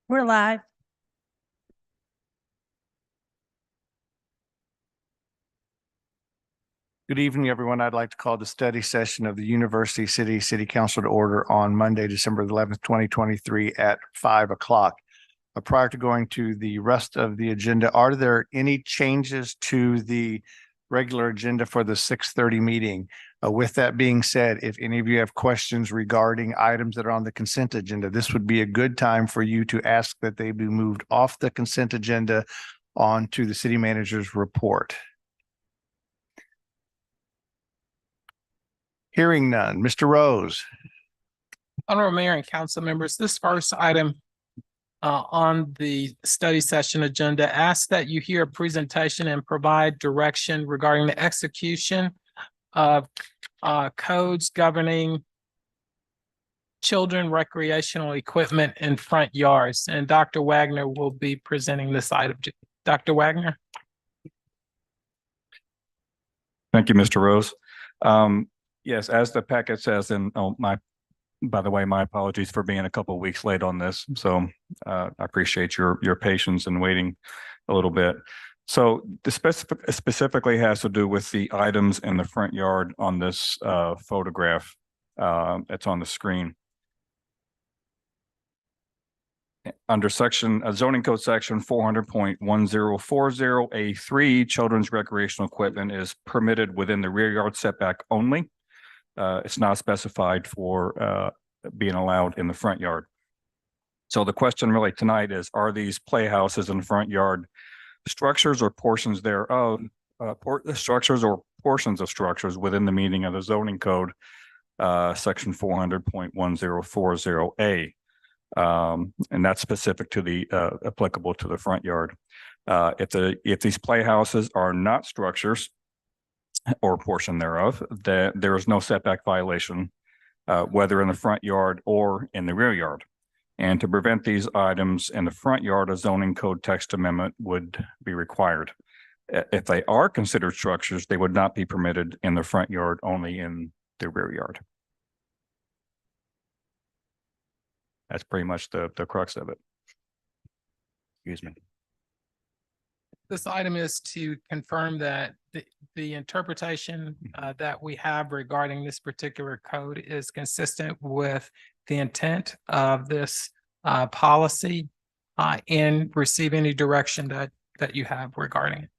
We're live. Good evening, everyone. I'd like to call the study session of the University City Council to order on Monday, December 11th, 2023 at 5 o'clock. Prior to going to the rest of the agenda, are there any changes to the regular agenda for the 6:30 meeting? With that being said, if any of you have questions regarding items that are on the consent agenda, this would be a good time for you to ask that they be moved off the consent agenda onto the city manager's report. Hearing none. Mr. Rose. Honorable Mayor and council members, this first item on the study session agenda asks that you hear a presentation and provide direction regarding the execution of codes governing children recreational equipment in front yards. And Dr. Wagner will be presenting this item. Dr. Wagner. Thank you, Mr. Rose. Yes, as the packet says, and by the way, my apologies for being a couple of weeks late on this. So I appreciate your patience and waiting a little bit. So the specifically has to do with the items in the front yard on this photograph that's on the screen. Under zoning code section 400.1040A3, children's recreational equipment is permitted within the rear yard setback only. It's not specified for being allowed in the front yard. So the question really tonight is, are these playhouses in the front yard structures or portions thereof, structures or portions of structures within the meaning of the zoning code, section 400.1040A? And that's specific to the applicable to the front yard. If these playhouses are not structures or a portion thereof, that there is no setback violation, whether in the front yard or in the rear yard. And to prevent these items in the front yard, a zoning code text amendment would be required. If they are considered structures, they would not be permitted in the front yard, only in the rear yard. That's pretty much the crux of it. Excuse me. This item is to confirm that the interpretation that we have regarding this particular code is consistent with the intent of this policy and receive any direction that you have regarding it.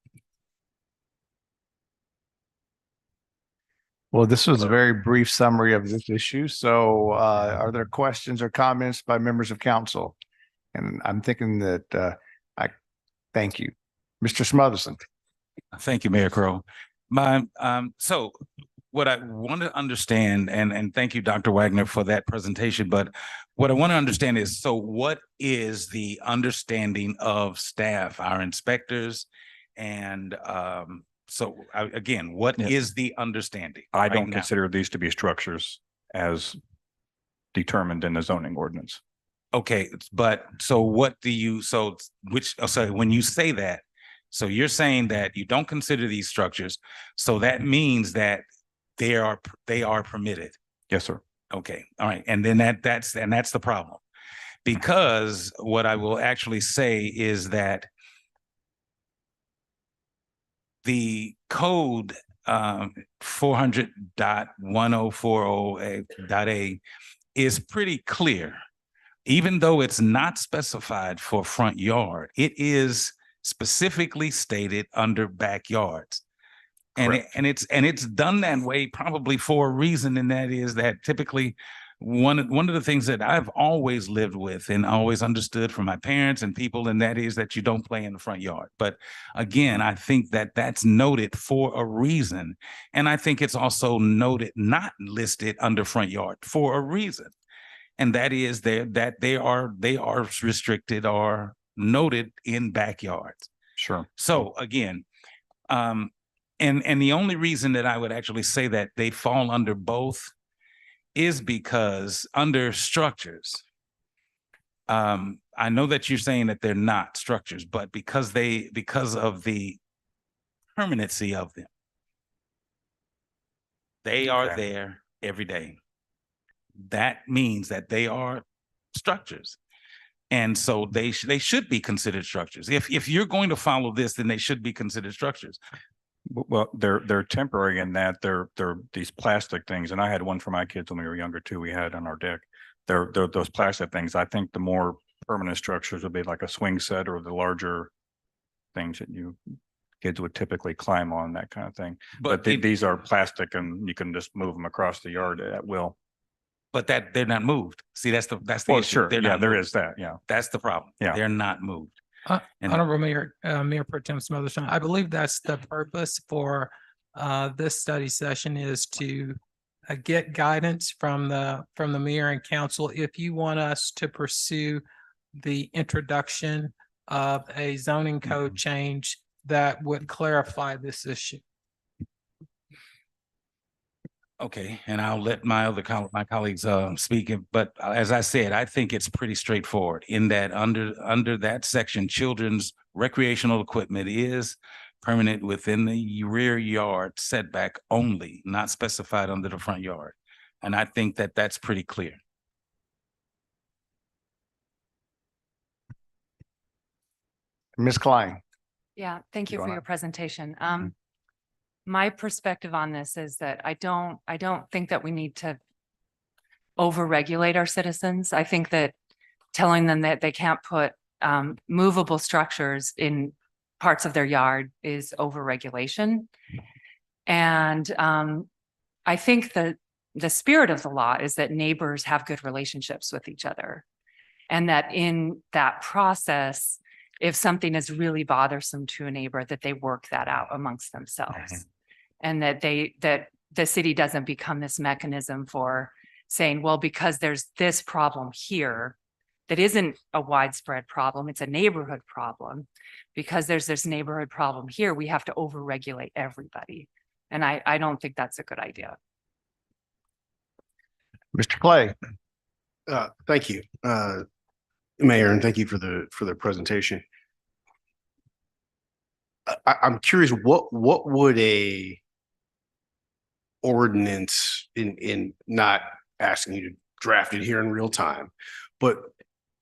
Well, this was a very brief summary of this issue. So are there questions or comments by members of council? And I'm thinking that I thank you. Mr. Smotherson. Thank you, Mayor Crowe. So what I want to understand, and thank you, Dr. Wagner, for that presentation, but what I want to understand is, so what is the understanding of staff, our inspectors, and again, what is the understanding? I don't consider these to be structures as determined in the zoning ordinance. Okay, but so what do you, so when you say that, so you're saying that you don't consider these structures, so that means that they are permitted. Yes, sir. Okay, all right, and then that's the problem, because what I will actually say is that the code 400.1040A is pretty clear. Even though it's not specified for front yard, it is specifically stated under backyards. And it's done that way probably for a reason, and that is that typically one of the things that I've always lived with and always understood from my parents and people, and that is that you don't play in the front yard. But again, I think that that's noted for a reason, and I think it's also noted, not listed under front yard for a reason, and that is that they are restricted or noted in backyards. Sure. So again, and the only reason that I would actually say that they fall under both is because under structures, I know that you're saying that they're not structures, but because of the permanency of them, they are there every day. That means that they are structures. And so they should be considered structures. If you're going to follow this, then they should be considered structures. Well, they're temporary in that they're these plastic things, and I had one for my kids when we were younger too. We had on our deck. They're those plastic things. I think the more permanent structures would be like a swing set or the larger things that kids would typically climb on, that kind of thing. But these are plastic, and you can just move them across the yard at will. But that they're not moved. See, that's the Well, issue. sure, They're yeah, not there moved. is that, yeah. That's the problem. Yeah. They're not moved. And- Honorable Mayor Pro Tem Smitherson, I believe that's the purpose for this study session, is to get guidance from the mayor and council if you want us to pursue the introduction of a zoning code change that would clarify this issue. Okay, and I'll let my colleagues speak, but as I said, I think it's pretty straightforward in that under that section, children's recreational equipment is permanent within the rear yard setback only, not specified under the front yard. And I think that that's pretty clear. Ms. Klein. Yeah, thank you You for wanna- your presentation. My perspective on this is that I don't think that we need to overregulate our citizens. I think that telling them that they can't put movable structures in parts of their yard is overregulation. And I think that the spirit of the law is that neighbors have good relationships with each other. And that in that process, if something is really bothersome to a neighbor, that they work that out amongst themselves. And that the city doesn't become this mechanism for saying, well, because there's this problem here, that isn't a widespread problem, it's a neighborhood problem. Because there's this neighborhood problem here, we have to overregulate everybody. And I don't think that's a good idea. Mr. Clay. Thank you, Mayor, and thank you for the presentation. I'm curious, what would a ordinance in not asking you to draft it here in real time, but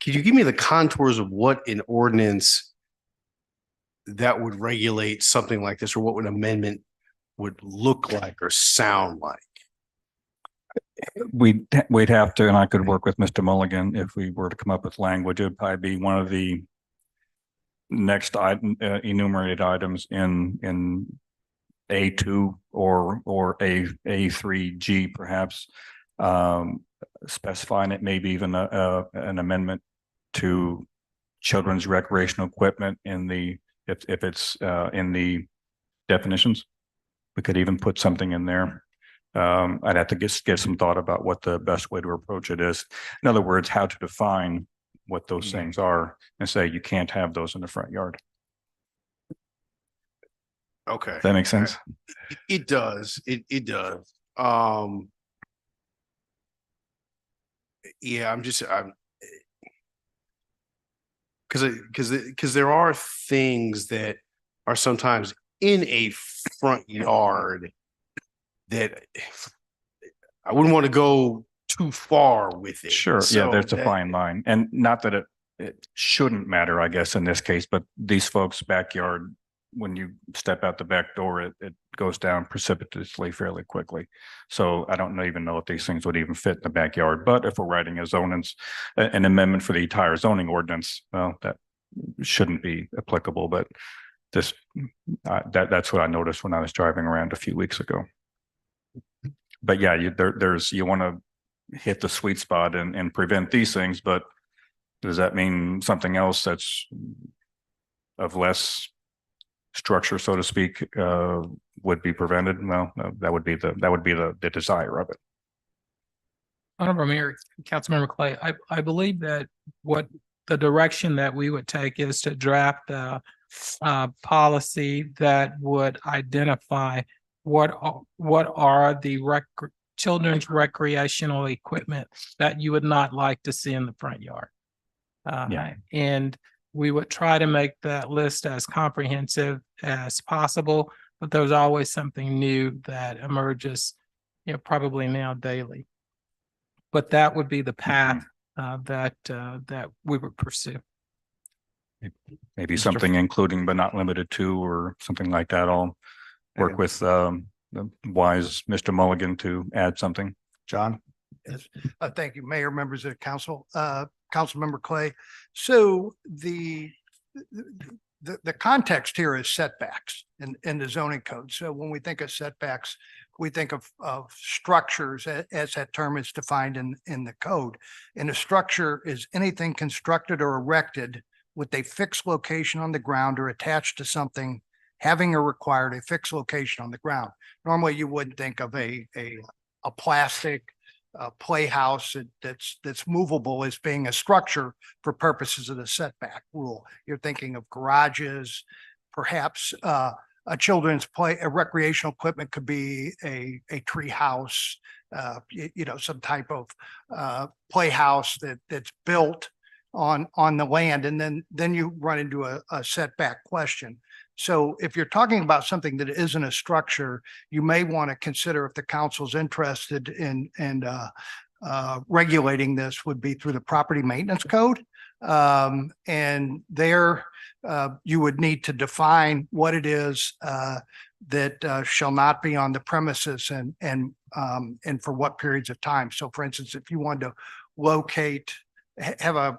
could you give me the contours of what an ordinance that would regulate something like this, or what an amendment would look like or sound like? We'd have to, and I could work with Mr. Mulligan if we were to come up with language. It'd probably be one of the next item, enumerated items in A2 or A3G perhaps, specifying it, maybe even an amendment to children's recreational equipment in the, if it's in the definitions. We could even put something in there. I'd have to get some thought about what the best way to approach it is. In other words, how to define what those things are and say you can't have those in the front yard. Okay. Does that make sense? It does. It does. Yeah, I'm because there are things that are sometimes in a front yard that I wouldn't want to go too far with it. Sure. Yeah, So there's a that- fine line. And not that it shouldn't matter, I guess, in this case, but these folks' backyard, when you step out the back door, it goes down precipitously fairly quickly. So I don't even know if these things would even fit in the backyard. But if we're writing an amendment for the entire zoning ordinance, well, that shouldn't be applicable. But this, that's what I noticed when I was driving around a few weeks ago. But yeah, you want to hit the sweet spot and prevent these things, but does that mean something else that's of less structure, so to speak, would be prevented? No, that would be the desire of it. Honorable Mayor, Councilmember Clay, I believe that what the direction that we would take is to draft a policy that would identify what are the children's recreational equipment that you would not like to see in the front yard. And we would try to make that list as comprehensive as possible, but there's always something new that emerges, probably now daily. But that would be the path that we would pursue. Maybe something including but not limited to, or something like that. I'll work Okay. with the wise Mr. Mulligan to add something. John? Yes, thank you, Mayor, members of the council, Councilmember Clay. So the context here is setbacks in the zoning code. So when we think of setbacks, we think of structures as that term is defined in the code. And a structure is anything constructed or erected with a fixed location on the ground or attached to something having or required a fixed location on the ground. Normally, you wouldn't think of a plastic playhouse that's movable as being a structure for purposes of the setback rule. You're thinking of garages, perhaps a children's a recreational equipment could be a tree house, some type of playhouse that's built on the land, and then you run into a setback question. So if you're talking about something that isn't a structure, you may want to consider, if the council's interested in regulating this, would be through the property maintenance code. And there you would need to define what it is that shall not be on the premises and for what periods of time. So for instance, if you wanted to locate, have a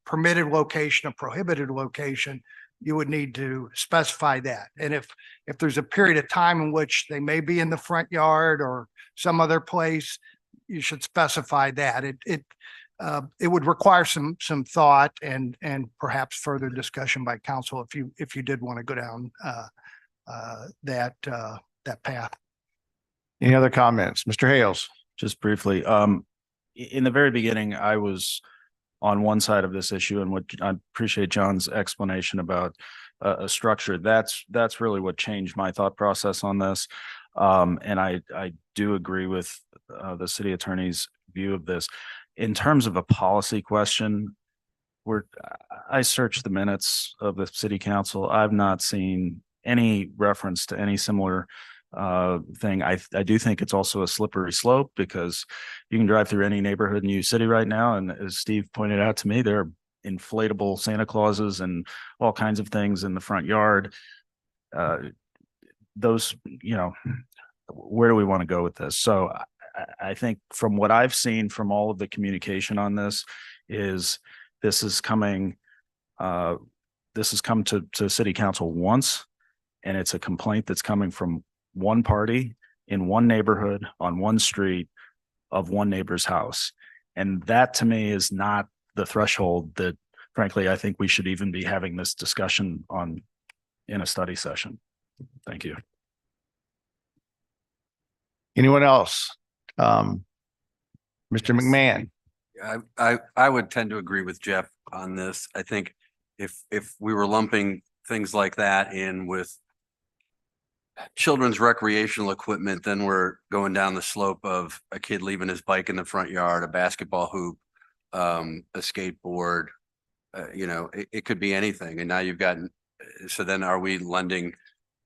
permitted location, a prohibited location, you would need to specify that. And if there's a period of time in which they may be in the front yard or some other place, you should specify that. It would require some thought and perhaps further discussion by council if you did want to go down that path. Any other comments? Mr. Hales? Just briefly, in the very beginning, I was on one side of this issue, and what I appreciate John's explanation about a structure. That's really what changed my thought process on this. And I do agree with the city attorney's view of this. In terms of a policy question, I searched the minutes of the city council. I've not seen any reference to any similar thing. I do think it's also a slippery slope, because you can drive through any neighborhood in U City right now, and as Steve pointed out to me, there are inflatable Santa Clauses and all kinds of things in the front yard. Those, where do we want to go with this? So I think from what I've seen from all of the communication on this is this has come to city council once, and it's a complaint that's coming from one party in one neighborhood on one street of one neighbor's house. And that to me is not the threshold that, frankly, I think we should even be having this discussion in a study session. Thank you. Anyone else? Mr. McMahon? I would tend to agree with Jeff on this. I think if we were lumping things like that in with children's recreational equipment, then we're going down the slope of a kid leaving his bike in the front yard, a basketball hoop, a skateboard, it could be anything. And now so then are we lending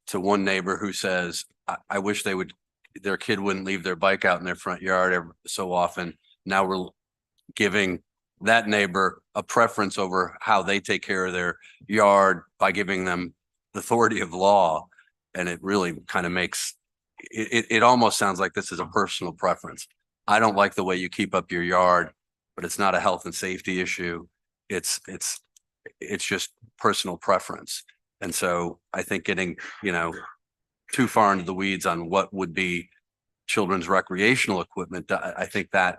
to one neighbor who says, I wish their kid wouldn't leave their bike out in their front yard every so often. Now we're giving that neighbor a preference over how they take care of their yard by giving them the authority of law. And it really kind of makes it almost sounds like this is a personal preference. I don't like the way you keep up your yard, but it's not a health and safety issue. It's just personal preference. And so I think getting, too far into the weeds on what would be children's recreational equipment, I think that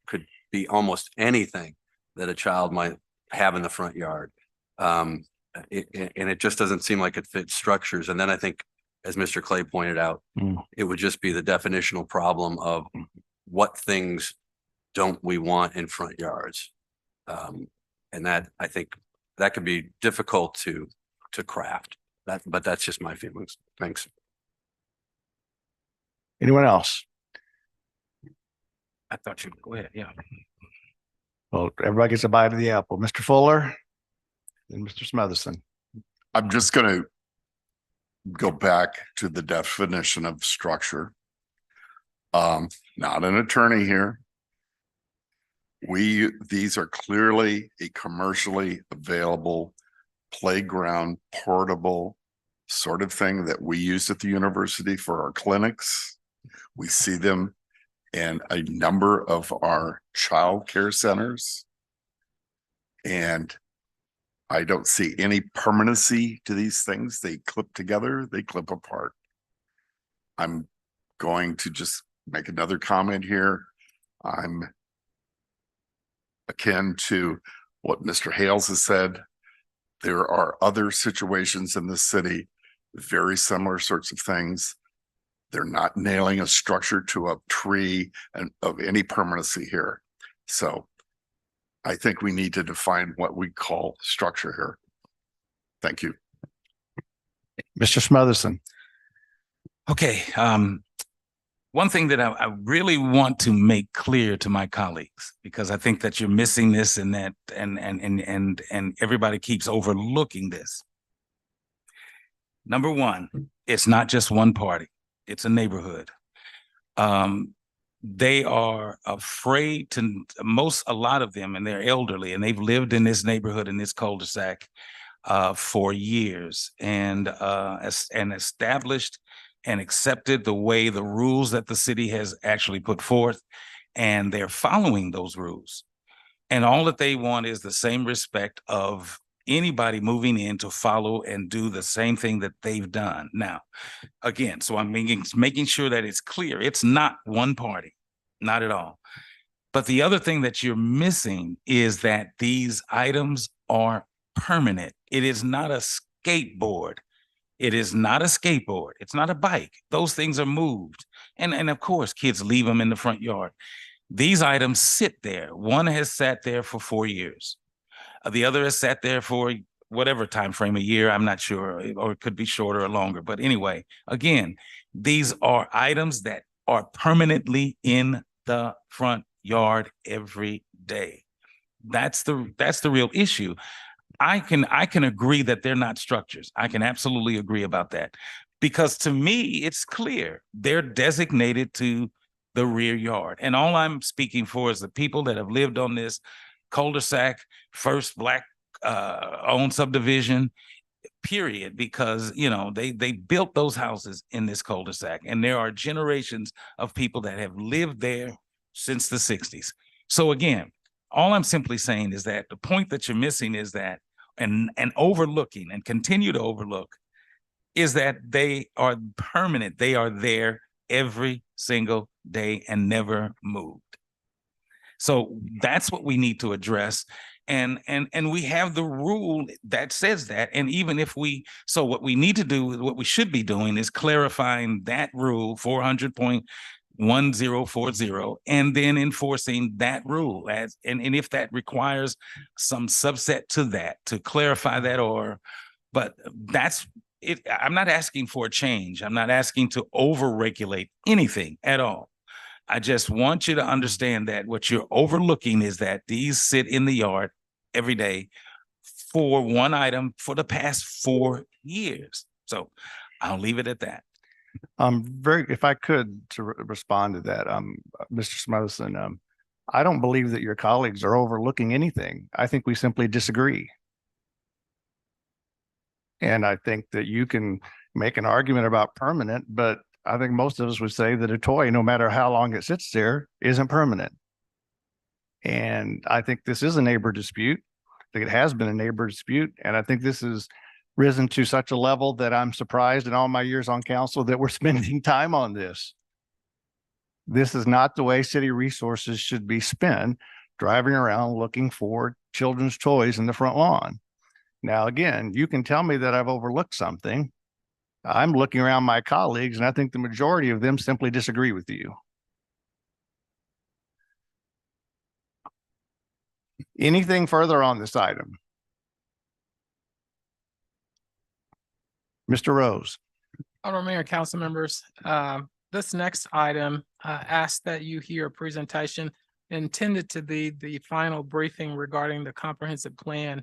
could be almost anything that a child might have in the front yard. And it just doesn't seem like it fits structures. And then I think, as Mr. Clay pointed out, it would just be the definitional problem of what things don't we want in front yards. And that, I think that could be difficult to craft but that's just my feelings. Thanks. Anyone else? I thought you'd go ahead. Yeah. Well, everybody gets a bite of the apple. Mr. Fuller and Mr. Smotherson. I'm just going to go back to the definition of structure. Not an attorney here. these are clearly a commercially available playground, portable sort of thing that we use at the university for our clinics. We see them in a number of our childcare centers. And I don't see any permanency to these things. They clip together, they clip apart. I'm going to just make another comment here. I'm akin to what Mr. Hales has said. There are other situations in the city, very similar sorts of things. They're not nailing a structure to a tree and of any permanency here. So I think we need to define what we call structure here. Thank you. Mr. Smotherson. Okay, one thing that I really want to make clear to my colleagues, because I think that you're missing this and that and everybody keeps overlooking this. Number one, it's not just one party, it's a neighborhood. They are afraid to, a lot of them, and they're elderly, and they've lived in this neighborhood, in this cul-de-sac for years, and established and accepted the way, the rules that the city has actually put forth, and they're following those rules. And all that they want is the same respect of anybody moving in to follow and do the same thing that they've done. Now, again, so I'm making sure that it's clear. It's not one party, not at all. But the other thing that you're missing is that these items are permanent. It is not a skateboard. It is not a skateboard. It's not a bike. Those things are moved. And of course, kids leave them in the front yard. These items sit there. One has sat there for 4 years. The other has sat there for whatever time frame, a year, I'm not sure, or it could be shorter or longer. But anyway, again, these are items that are permanently in the front yard every day. That's the real issue. I can agree that they're not structures. I can absolutely agree about that, because to me, it's clear they're designated to the rear yard. And all I'm speaking for is the people that have lived on this cul-de-sac, first Black owned subdivision, period, because, you know, they built those houses in this cul-de-sac, and there are generations of people that have lived there since the 60s. So again, all I'm simply saying is that the point that you're missing is that, and overlooking and continue to overlook, is that they are permanent. They are there every single day and never moved. So that's what we need to address. And we have the rule that says that. And even if so what we need to do, what we should be doing is clarifying that rule 400.1040 and then enforcing that rule and if that requires some subset to that to clarify that, but that's it. I'm not asking for a change. I'm not asking to over-regulate anything at all. I just want you to understand that what you're overlooking is that these sit in the yard every day for one item for the past 4 years. So I'll leave it at that. If I could respond to that, Mr. Smotherson, I don't believe that your colleagues are overlooking anything. I think we simply disagree. And I think that you can make an argument about permanent, but I think most of us would say that a toy, no matter how long it sits there, isn't permanent. And I think this is a neighbor dispute. I think it has been a neighbor dispute. And I think this has risen to such a level that I'm surprised in all my years on council that we're spending time on this. This is not the way city resources should be spent, driving around looking for children's toys in the front lawn. Now, again, you can tell me that I've overlooked something. I'm looking around my colleagues, and I think the majority of them simply disagree with you. Anything further on this item? Mr. Rose. Honorable Mayor, council members, this next item asks that you hear a presentation intended to be the final briefing regarding the comprehensive plan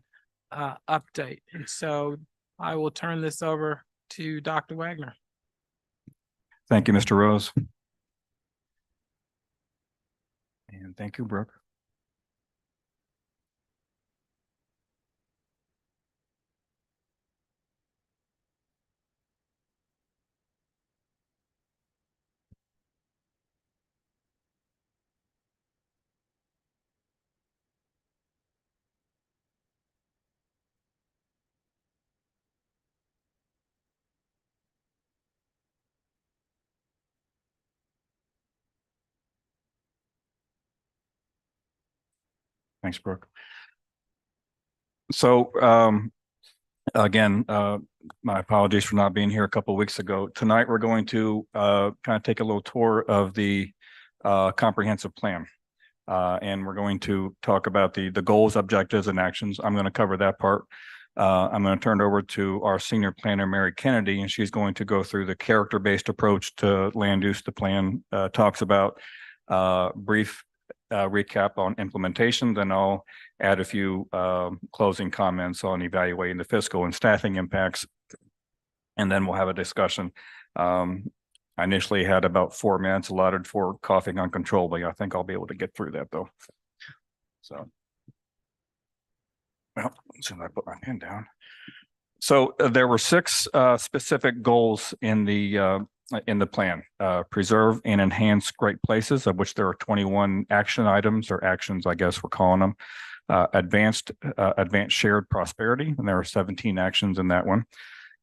update. And so I will turn this over to Dr. Wagner. Thank you, Mr. Rose. And thank you, Brooke. Thanks, Brooke. So, again, my apologies for not being here a couple of weeks ago. Tonight, we're going to kind of take a little tour of the comprehensive plan. And we're going to talk about the goals, objectives, and actions. I'm going to cover that part. I'm going to turn it over to our senior planner, Mary Kennedy, and she's going to go through the character-based approach to land use. The plan talks about brief recap on implementation, then I'll add a few closing comments on evaluating the fiscal and staffing impacts, and then we'll have a discussion. I initially had about 4 minutes allotted for coughing uncontrollably. I think I'll be able to get through that though. So, well, as I put my pen down. So there were 6 specific goals in the plan. Preserve and enhance great places, of which there are 21 action items, or actions, I guess we're calling them. Advanced shared prosperity, and there are 17 actions in that one.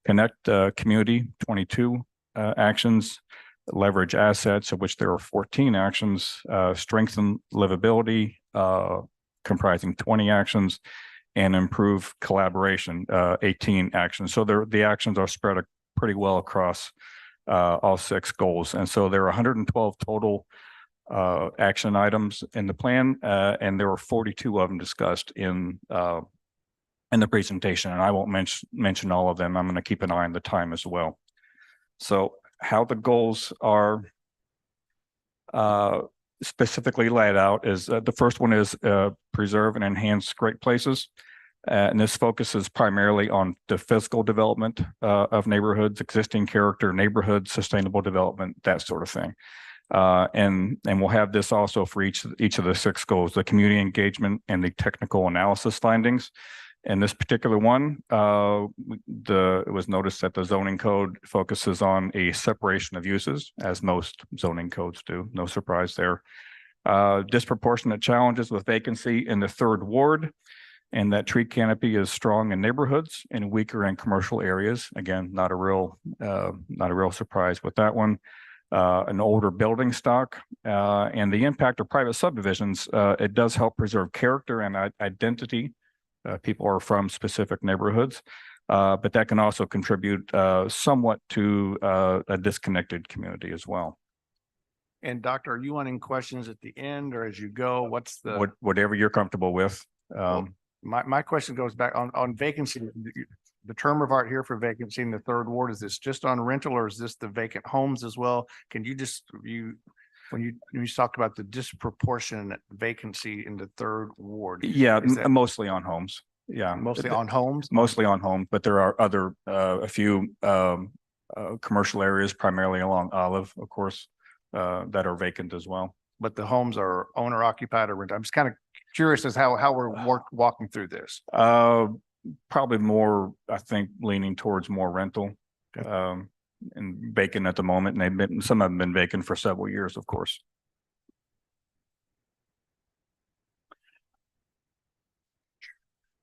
Connect community, 22 actions. Leverage assets, of which there are 14 actions. Strengthen livability, comprising 20 actions. And improve collaboration, 18 actions. So the actions are spread pretty well across all 6 goals. And so there are 112 total action items in the plan, and there were 42 of them discussed in the presentation. And I won't mention all of them. I'm going to keep an eye on the time as well. So how the goals are specifically laid out is the first one is preserve and enhance great places. And this focuses primarily on the physical development of neighborhoods, existing character, neighborhood, sustainable development, that sort of thing. And we'll have this also for each of the 6 goals: the community engagement and the technical analysis findings. In this particular one, it was noticed that the zoning code focuses on a separation of uses, as most zoning codes do. No surprise there. Disproportionate challenges with vacancy in the 3rd ward, and that tree canopy is strong in neighborhoods and weaker in commercial areas. Again, not a real surprise with that one. An older building stock, and the impact of private subdivisions. It does help preserve character and identity. People are from specific neighborhoods, but that can also contribute somewhat to a disconnected community as well. And Doctor, are you wanting questions at the end or as you go? What's the? Whatever you're comfortable with. My question goes back on vacancy. The term of art here for vacancy in the 3rd ward, is this just on rental, or is this the vacant homes as well? Can you just when you talked about the disproportionate vacancy in the 3rd ward? Yeah, mostly on homes. Yeah, mostly on homes. Mostly on homes, but there are other a few commercial areas, primarily along Olive, of course, that are vacant as well. But the homes are owner occupied or rent. I'm just kind of curious as how we're walking through this. Probably more, I think, leaning towards more rental. Okay. And vacant at the moment, and some have been vacant for several years, of course.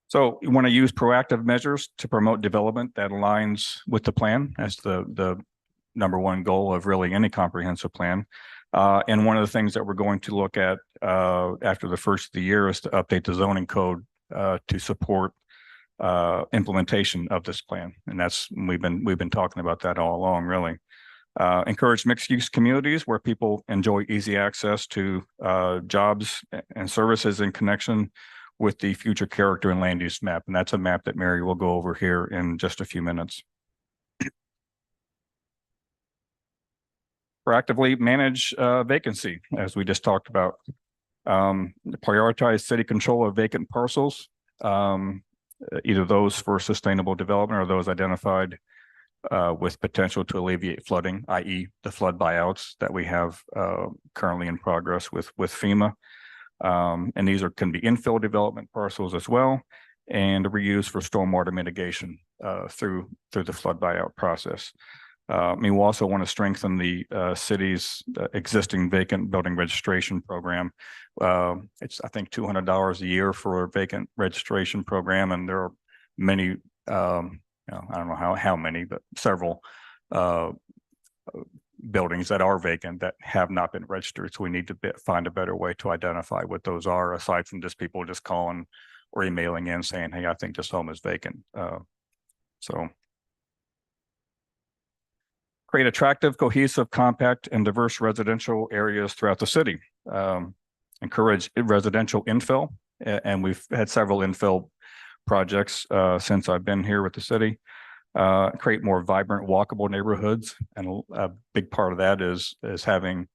So you want to use proactive measures to promote development that aligns with the plan. That's the number one goal of really any comprehensive plan. And one of the things that we're going to look at after the first of the year is to update the zoning code to support implementation of this plan. And that's, we've been talking about that all along, really. Encourage mixed use communities where people enjoy easy access to jobs and services in connection with the future character and land use map. And that's a map that Mary will go over here in just a few minutes. Proactively manage vacancy, as we just talked about. Prioritize city control of vacant parcels. Either those for sustainable development or those identified with potential to alleviate flooding, i.e. the flood buyouts that we have currently in progress with FEMA. And these can be infill development parcels as well, and reused for stormwater mitigation through the flood buyout process. We'll also want to strengthen the city's existing vacant building registration program. It's, I think, $200 a year for a vacant registration program, and there are many, I don't know how many, but several buildings that are vacant that have not been registered. So we need to find a better way to identify what those are, aside from just people just calling or emailing in saying, hey, I think this home is vacant. So create attractive, cohesive, compact, and diverse residential areas throughout the city. Encourage residential infill, and we've had several infill projects since I've been here with the city. Create more vibrant, walkable neighborhoods, and a big part of that is having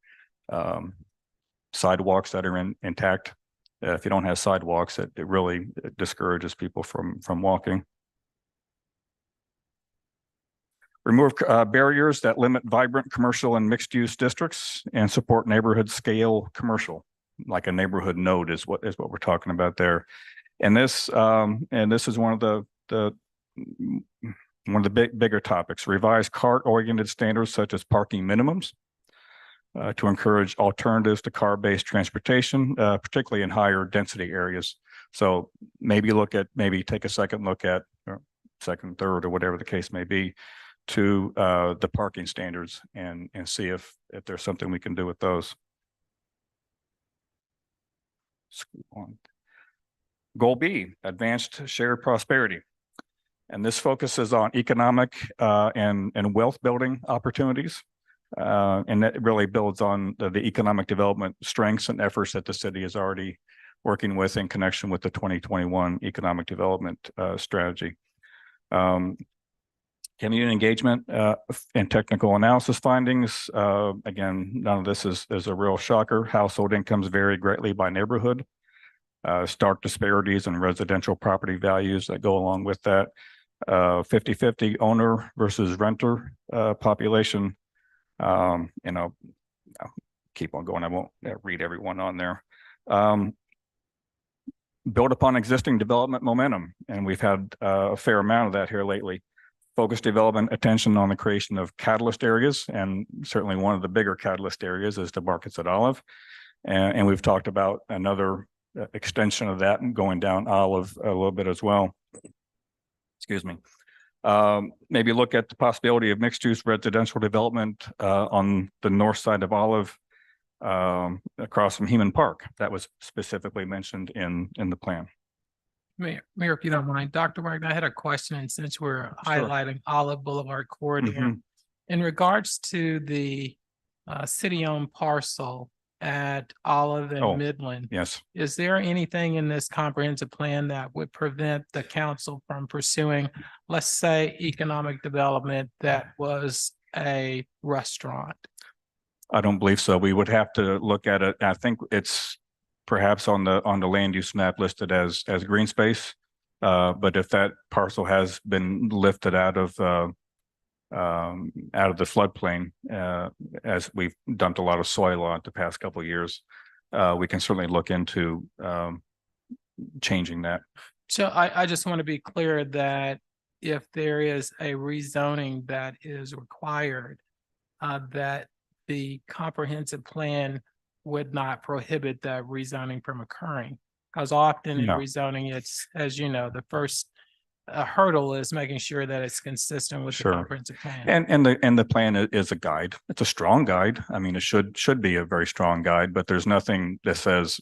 sidewalks that are intact. If you don't have sidewalks, it really discourages people from walking. Remove barriers that limit vibrant commercial and mixed-use districts, and support neighborhood scale commercial, like a neighborhood node is what we're talking about there. And this is one of the bigger topics. Revise cart-oriented standards such as parking minimums to encourage alternatives to car-based transportation, particularly in higher density areas. So maybe take a second look at, or second, third, or whatever the case may be, to the parking standards and see if there's something we can do with those. Goal B, advanced shared prosperity. And this focuses on economic and wealth building opportunities. And that really builds on the economic development strengths and efforts that the city is already working with in connection with the 2021 economic development strategy. Community engagement and technical analysis findings. Again, none of this is a real shocker. Household incomes vary greatly by neighborhood. Stark disparities in residential property values that go along with that. 50-50 owner versus renter population. I'll keep on going. I won't read everyone on there. Build upon existing development momentum, and we've had a fair amount of that here lately. Focus development attention on the creation of catalyst areas, and certainly one of the bigger catalyst areas is the Markets at Olive. And we've talked about another extension of that and going down Olive a little bit as well. Excuse me. Maybe look at the possibility of mixed-use residential development on the north side of Olive, across from Heman Park. That was specifically mentioned in the plan. Mayor, if you don't mind, Dr. Wagner, I had a question, and since we're highlighting Olive Boulevard corridor, in regards to the city-owned parcel at Olive and Midland. Yes. Is there anything in this comprehensive plan that would prevent the council from pursuing, let's say, economic development that was a restaurant? I don't believe so. We would have to look at it. I think it's perhaps on the land use map listed as green space. But if that parcel has been lifted out of the floodplain, as we've dumped a lot of soil on it the past couple of years, we can certainly look into changing that. So I just want to be clear that if there is a rezoning that is required, that the comprehensive plan would not prohibit that rezoning from occurring. Because often in rezoning, it's, as you know, the first hurdle is making sure that it's consistent with the comprehensive plan. And the plan is a guide. It's a strong guide. I mean, it should be a very strong guide, but there's nothing that says,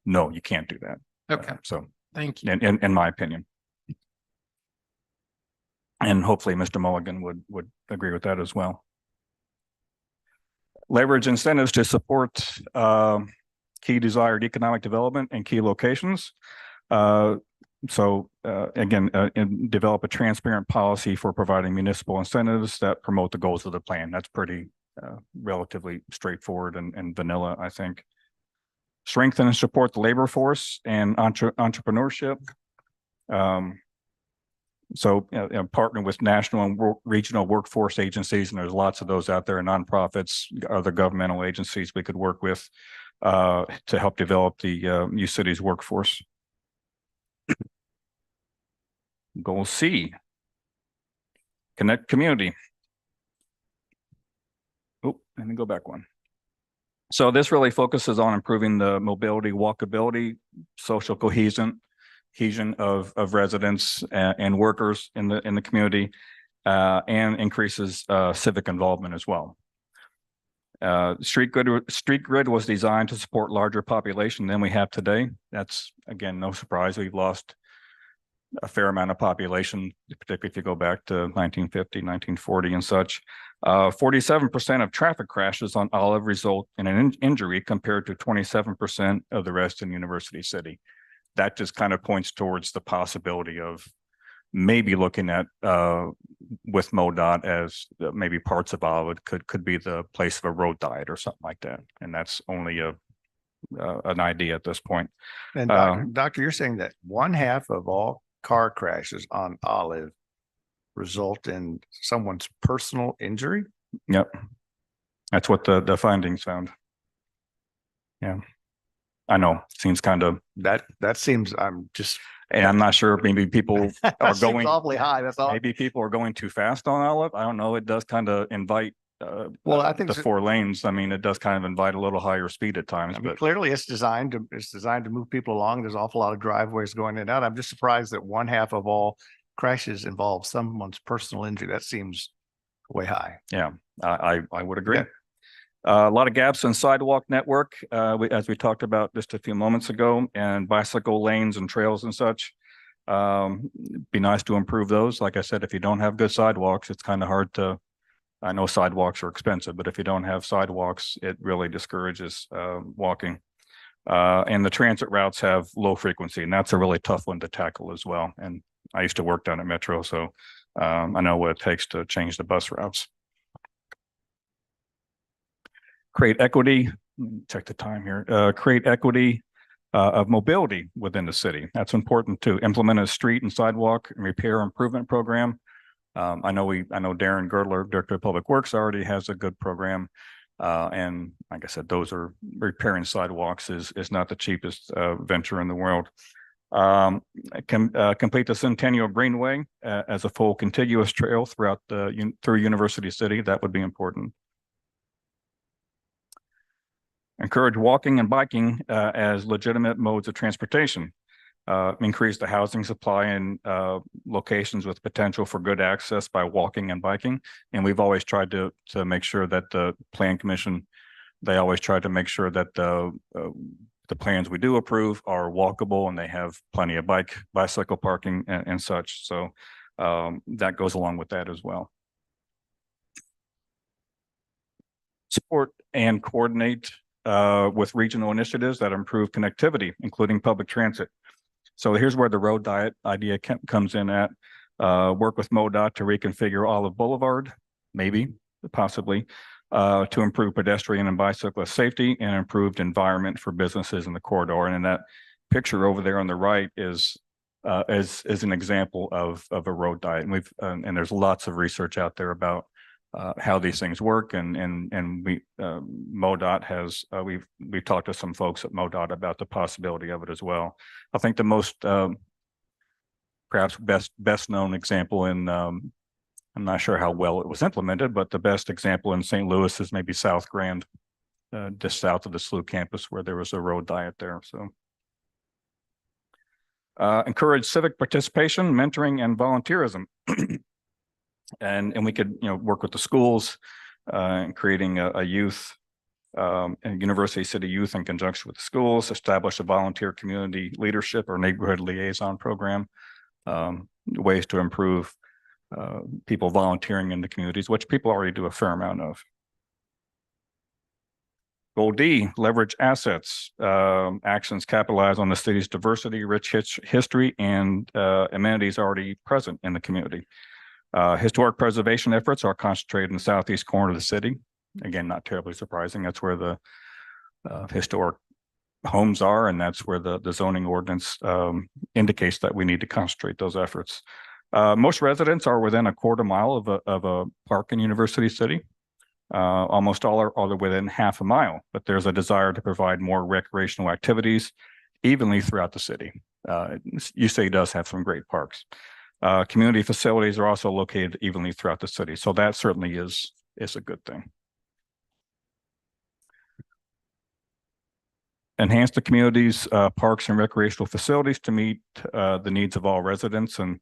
no, you can't do that. Okay. So thank you. In my opinion. And hopefully Mr. Mulligan would agree with that as well. Leverage incentives to support key desired economic development in key locations. Again, develop a transparent policy for providing municipal incentives that promote the goals of the plan. That's pretty relatively straightforward and vanilla, I think. Strengthen and support the labor force and entrepreneurship. Partner with national and regional workforce agencies, and there's lots of those out there, nonprofits, other governmental agencies we could work with to help develop the new city's workforce. Goal C, connect community. Oh, let me go back one. So this really focuses on improving the mobility, walkability, social cohesion of residents and workers in the community, and increases civic involvement as well. Street grid was designed to support larger population than we have today. That's, again, no surprise. We've lost a fair amount of population, particularly if you go back to 1950, 1940 and such. 47% of traffic crashes on Olive result in an injury compared to 27% of the rest in University City. That just kind of points towards the possibility of maybe looking at with MoDOT as maybe parts of Olive could be the place of a road diet or something like that. And that's only an idea at this point. And Doctor, you're saying that 1/2 of all car crashes on Olive result in someone's personal injury? Yep. That's what the findings found. Yeah. I know, seems kind of, That seems, I'm just. and I'm not sure, maybe people are Seems going, awfully high, that's all. maybe people are going too fast on Olive. I don't know. It does kind of invite Well, I think the so- 4 lanes. I mean, it does kind of invite a little higher speed at times, I mean, but clearly it's designed to move people along. There's an awful lot of driveways going in and out. I'm just surprised that 1/2 of all crashes involve someone's personal injury. That seems way high. yeah, I would agree. Yeah. A lot of gaps in sidewalk network, as we talked about just a few moments ago, and bicycle lanes and trails and such. Be nice to improve those. Like I said, if you don't have good sidewalks, it's kind of hard to, I know sidewalks are expensive, but if you don't have sidewalks, it really discourages walking. And the transit routes have low frequency, and that's a really tough one to tackle as well. And I used to work down at Metro, so I know what it takes to change the bus routes. Create equity, check the time here, create equity of mobility within the city. That's important to implement a street and sidewalk and repair improvement program. I know Darren Girdler, Director of Public Works, already has a good program. And like I said, those are repairing sidewalks is not the cheapest venture in the world. Complete the Centennial Greenway as a full contiguous trail throughout through University City. That would be important. Encourage walking and biking as legitimate modes of transportation. Increase the housing supply in locations with potential for good access by walking and biking. And we've always tried to make sure that the Plan Commission, they always try to make sure that the plans we do approve are walkable and they have plenty of bicycle parking and such. So that goes along with that as well. Support and coordinate with regional initiatives that improve connectivity, including public transit. So here's where the road diet idea comes in at. Work with MoDOT to reconfigure Olive Boulevard, maybe, possibly, to improve pedestrian and bicyclist safety and improved environment for businesses in the corridor. And in that picture over there on the right is an example of a road diet. And and there's lots of research out there about how these things work, and we MoDOT has we've talked to some folks at MoDOT about the possibility of it as well. I think the most perhaps best known example in I'm not sure how well it was implemented, but the best example in St. Louis is maybe South Grand, just south of the SLU campus, where there was a road diet there. So encourage civic participation, mentoring, and volunteerism. And we could, work with the schools in creating a youth and University City Youth in conjunction with the schools, establish a volunteer community leadership or neighborhood liaison program, ways to improve people volunteering in the communities, which people already do a fair amount of. Goal D, leverage assets. Actions capitalize on the city's diversity, rich history, and amenities already present in the community. Historic preservation efforts are concentrated in the southeast corner of the city. Again, not terribly surprising. That's where the historic homes are, and that's where the zoning ordinance indicates that we need to concentrate those efforts. Most residents are within a quarter mile of a park in University City. Almost all are within half a mile, but there's a desire to provide more recreational activities evenly throughout the city. UCA does have some great parks. Community facilities are also located evenly throughout the city. So that certainly is a good thing. Enhance the community's parks and recreational facilities to meet the needs of all residents. And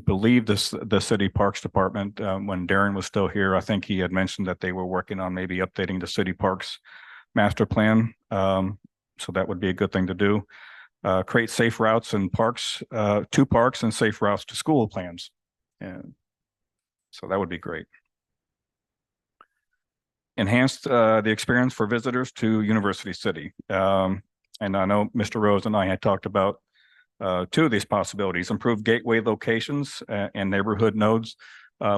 believe the city parks department, when Darren was still here, I think he had mentioned that they were working on maybe updating the city parks master plan. So that would be a good thing to do. Create safe routes and parks, to parks and safe routes to school plans. And so that would be great. Enhance the experience for visitors to University City. And I know Mr. Rose and I had talked about two of these possibilities: improve gateway locations and neighborhood nodes.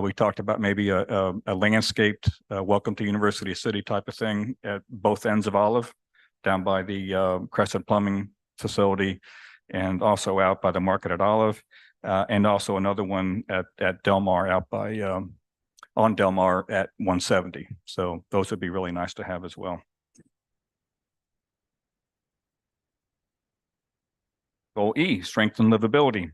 We talked about maybe a landscaped welcome to University City type of thing at both ends of Olive, down by the Crescent Plumbing facility, and also out by the market at Olive, and also another one at Del Mar out by on Del Mar at 170. So those would be really nice to have as well. Goal E, strengthen livability.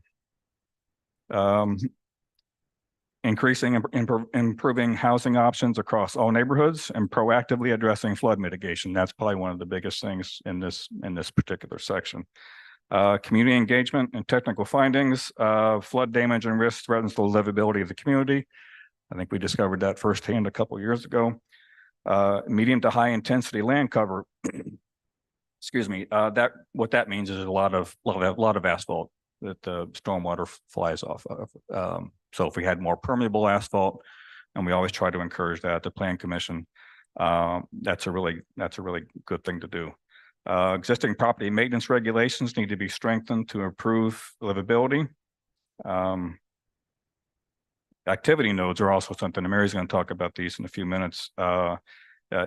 Increasing and improving housing options across all neighborhoods and proactively addressing flood mitigation. That's probably one of the biggest things in this particular section. Community engagement and technical findings. Flood damage and risk threatens the livability of the community. I think we discovered that firsthand a couple of years ago. Medium to high intensity land cover. Excuse me. What that means is a lot of asphalt that the stormwater flies off of. So if we had more permeable asphalt, and we always try to encourage that at the Plan Commission, that's a really good thing to do. Existing property maintenance regulations need to be strengthened to improve livability. Activity nodes are also something, and Mary's going to talk about these in a few minutes.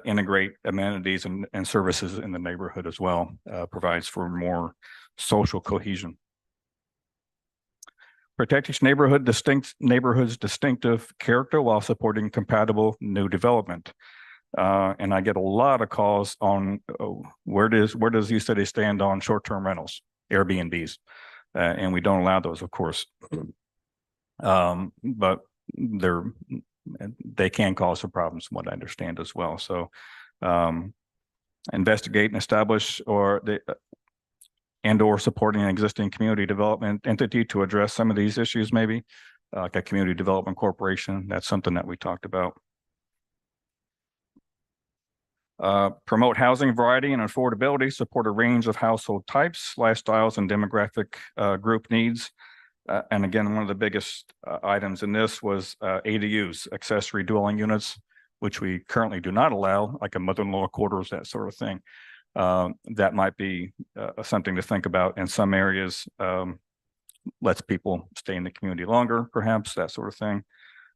Integrate amenities and services in the neighborhood as well, provides for more social cohesion. Protect each neighborhood's distinctive character while supporting compatible new development. And I get a lot of calls on where does UCity stand on short-term rentals, Airbnbs, and we don't allow those, of course. But they can cause some problems, from what I understand as well. So investigate and establish or supporting an existing community development entity to address some of these issues, maybe like a community development corporation. That's something that we talked about. Promote housing variety and affordability, support a range of household types, lifestyles, and demographic group needs. And again, one of the biggest items in this was ADUs, accessory dwelling units, which we currently do not allow, like a mother-in-law quarters, that sort of thing. That might be something to think about in some areas. Lets people stay in the community longer, perhaps, that sort of thing.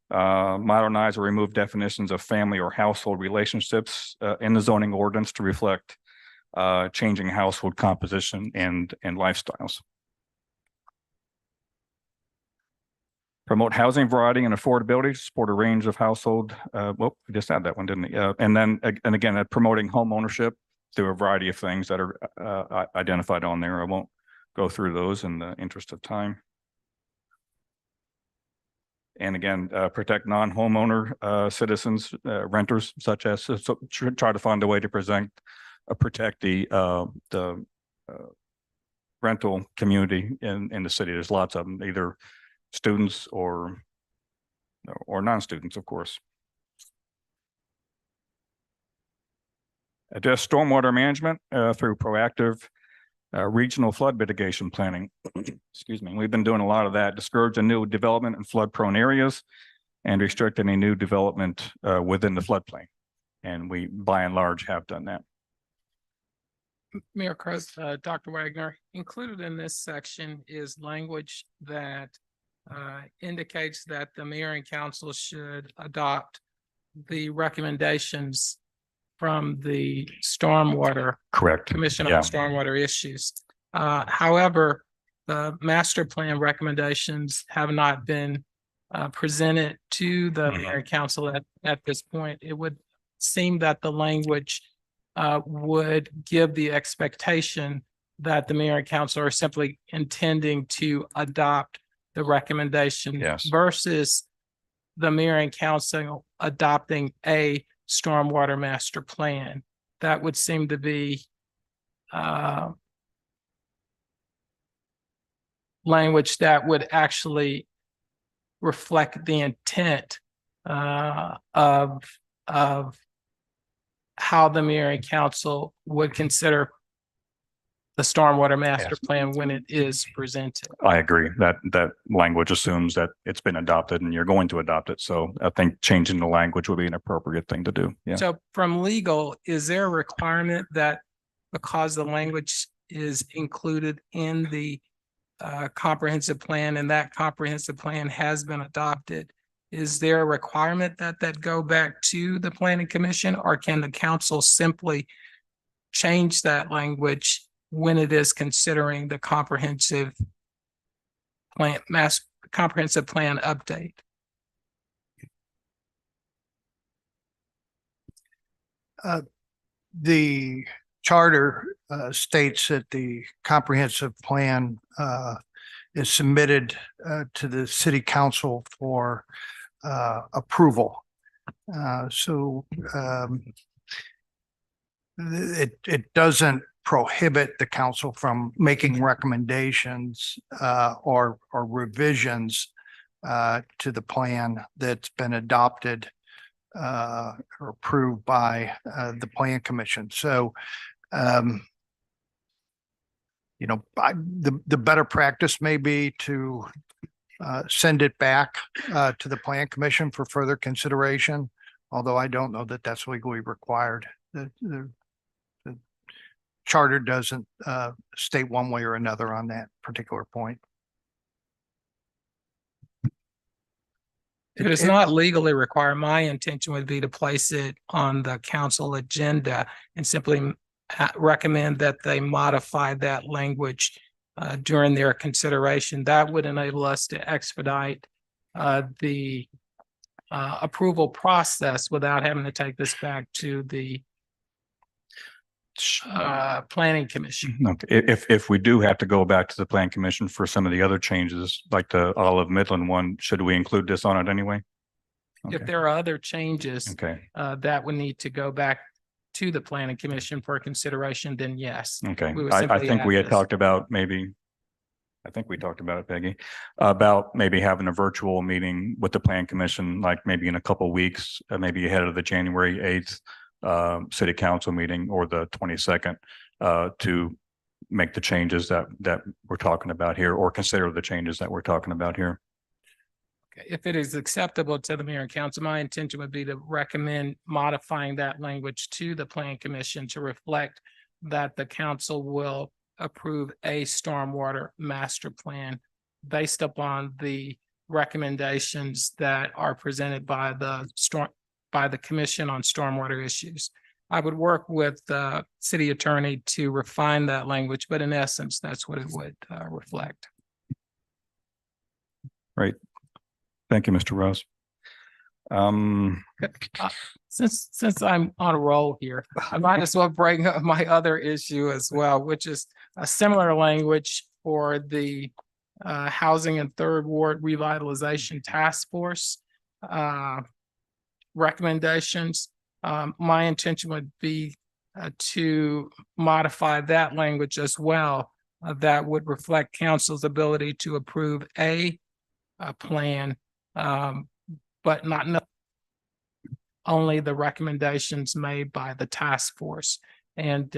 Modernize or remove definitions of family or household relationships in the zoning ordinance to reflect changing household composition and lifestyles. Promote housing variety and affordability to support a range of household. Well, we just had that one, didn't we? And then, and again, promoting home ownership through a variety of things that are identified on there. I won't go through those in the interest of time. And again, protect non-homeowner citizens, renters, such as try to find a way to protect the rental community in the city. There's lots of them, either students or non-students, of course. Address stormwater management through proactive regional flood mitigation planning. Excuse me. We've been doing a lot of that. Discourage a new development in flood-prone areas and restrict any new development within the floodplain. And we, by and large, have done that. Mayor Cruz, Dr. Wagner, included in this section is language that indicates that the mayor and council should adopt the recommendations from the Stormwater Commission on Stormwater Issues. However, the master plan recommendations have not been presented to the mayor and council at this point. It would seem that the language would give the expectation that the mayor and council are simply intending to adopt the recommendation versus the mayor and council adopting a stormwater master plan. That would seem to be language that would actually reflect the intent of how the mayor and council would consider the stormwater master plan when it is presented. I agree that that language assumes that it's been adopted and you're going to adopt it. So I think changing the language would be an appropriate thing to do. Yeah. So from legal, is there a requirement that because the language is included in the comprehensive plan and that comprehensive plan has been adopted, is there a requirement that that go back to the planning commission, or can the council simply change that language when it is considering the comprehensive plan update? The charter states that the comprehensive plan is submitted to the city council for approval. It doesn't prohibit the council from making recommendations or revisions to the plan that's been adopted or approved by the plan commission. So the better practice may be to send it back to the plan commission for further consideration, although I don't know that that's legally required. The charter doesn't state one way or another on that particular point. If it's not legally required, my intention would be to place it on the council agenda and simply recommend that they modify that language during their consideration. That would enable us to expedite the approval process without having to take this back to the planning commission. Okay. If we do have to go back to the plan commission for some of the other changes, like the Olive Midland one, should we include this on it anyway? If Okay. there are other changes Okay. that would need to go back to the planning commission for consideration, then yes. Okay. We would I simply think add we had this. talked about maybe, I think we talked about it, Peggy, about maybe having a virtual meeting with the plan commission, like maybe in a couple of weeks, maybe ahead of the January 8th city council meeting or the 22nd to make the changes that we're talking about here, or consider the changes that we're talking about here. Okay, if it is acceptable to the mayor and council, my intention would be to recommend modifying that language to the plan commission to reflect that the council will approve a stormwater master plan based upon the recommendations that are presented by the commission on stormwater issues. I would work with the city attorney to refine that language, but in essence, that's what it would reflect. Right. Thank you, Mr. Rose. Since I'm on a roll here, I might as well bring up my other issue as well, which is a similar language for the Housing and Third Ward Revitalization Task Force recommendations. My intention would be to modify that language as well. That would reflect council's ability to approve a plan, but not only the recommendations made by the task force. And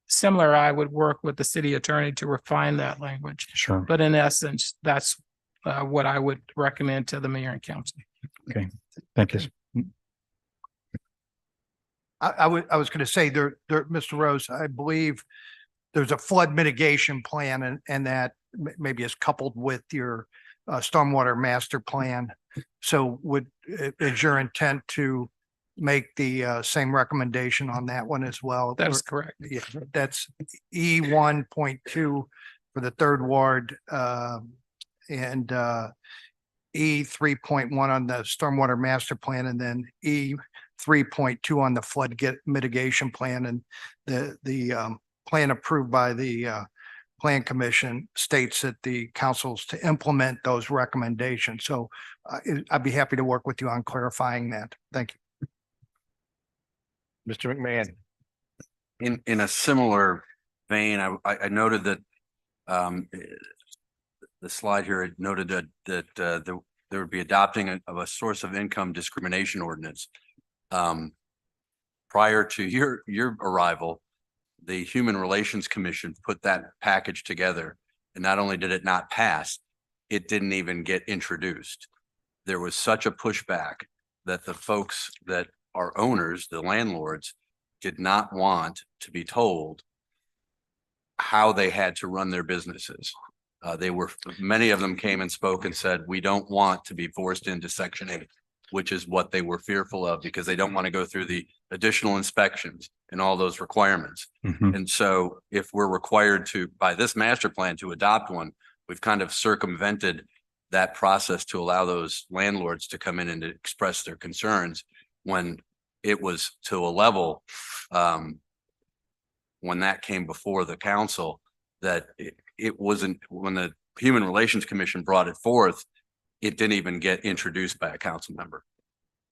similar, I would work with the city attorney to refine that language. Sure. But in essence, that's what I would recommend to the mayor and council. Okay. Thank you. I was going to say there, Mr. Rose, I believe there's a flood mitigation plan and that maybe is coupled with your stormwater master plan. So is your intent to make the same recommendation on that one as well? That is correct. Yeah, that's E 1.2 for the third ward and E 3.1 on the stormwater master plan, and then E 3.2 on the flood mitigation plan. And the plan approved by the plan commission states that the council's to implement those recommendations. So I'd be happy to work with you on clarifying that. Thank you. Mr. McMahon. In a similar vein, I noted that the slide here, it noted that there would be adopting of a source of income discrimination ordinance. Prior to your arrival, the Human Relations Commission put that package together. And not only did it not pass, it didn't even get introduced. There was such a pushback that the folks that are owners, the landlords, did not want to be told how they had to run their businesses. Many of them came and spoke and said, we don't want to be forced into Section 8, which is what they were fearful of because they don't want to go through the additional inspections and all those requirements. And so if we're required to, by this master plan, to adopt one, we've kind of circumvented that process to allow those landlords to come in and to express their concerns when it was to a level, when that came before the council, that it wasn't, when the Human Relations Commission brought it forth, it didn't even get introduced by a council member.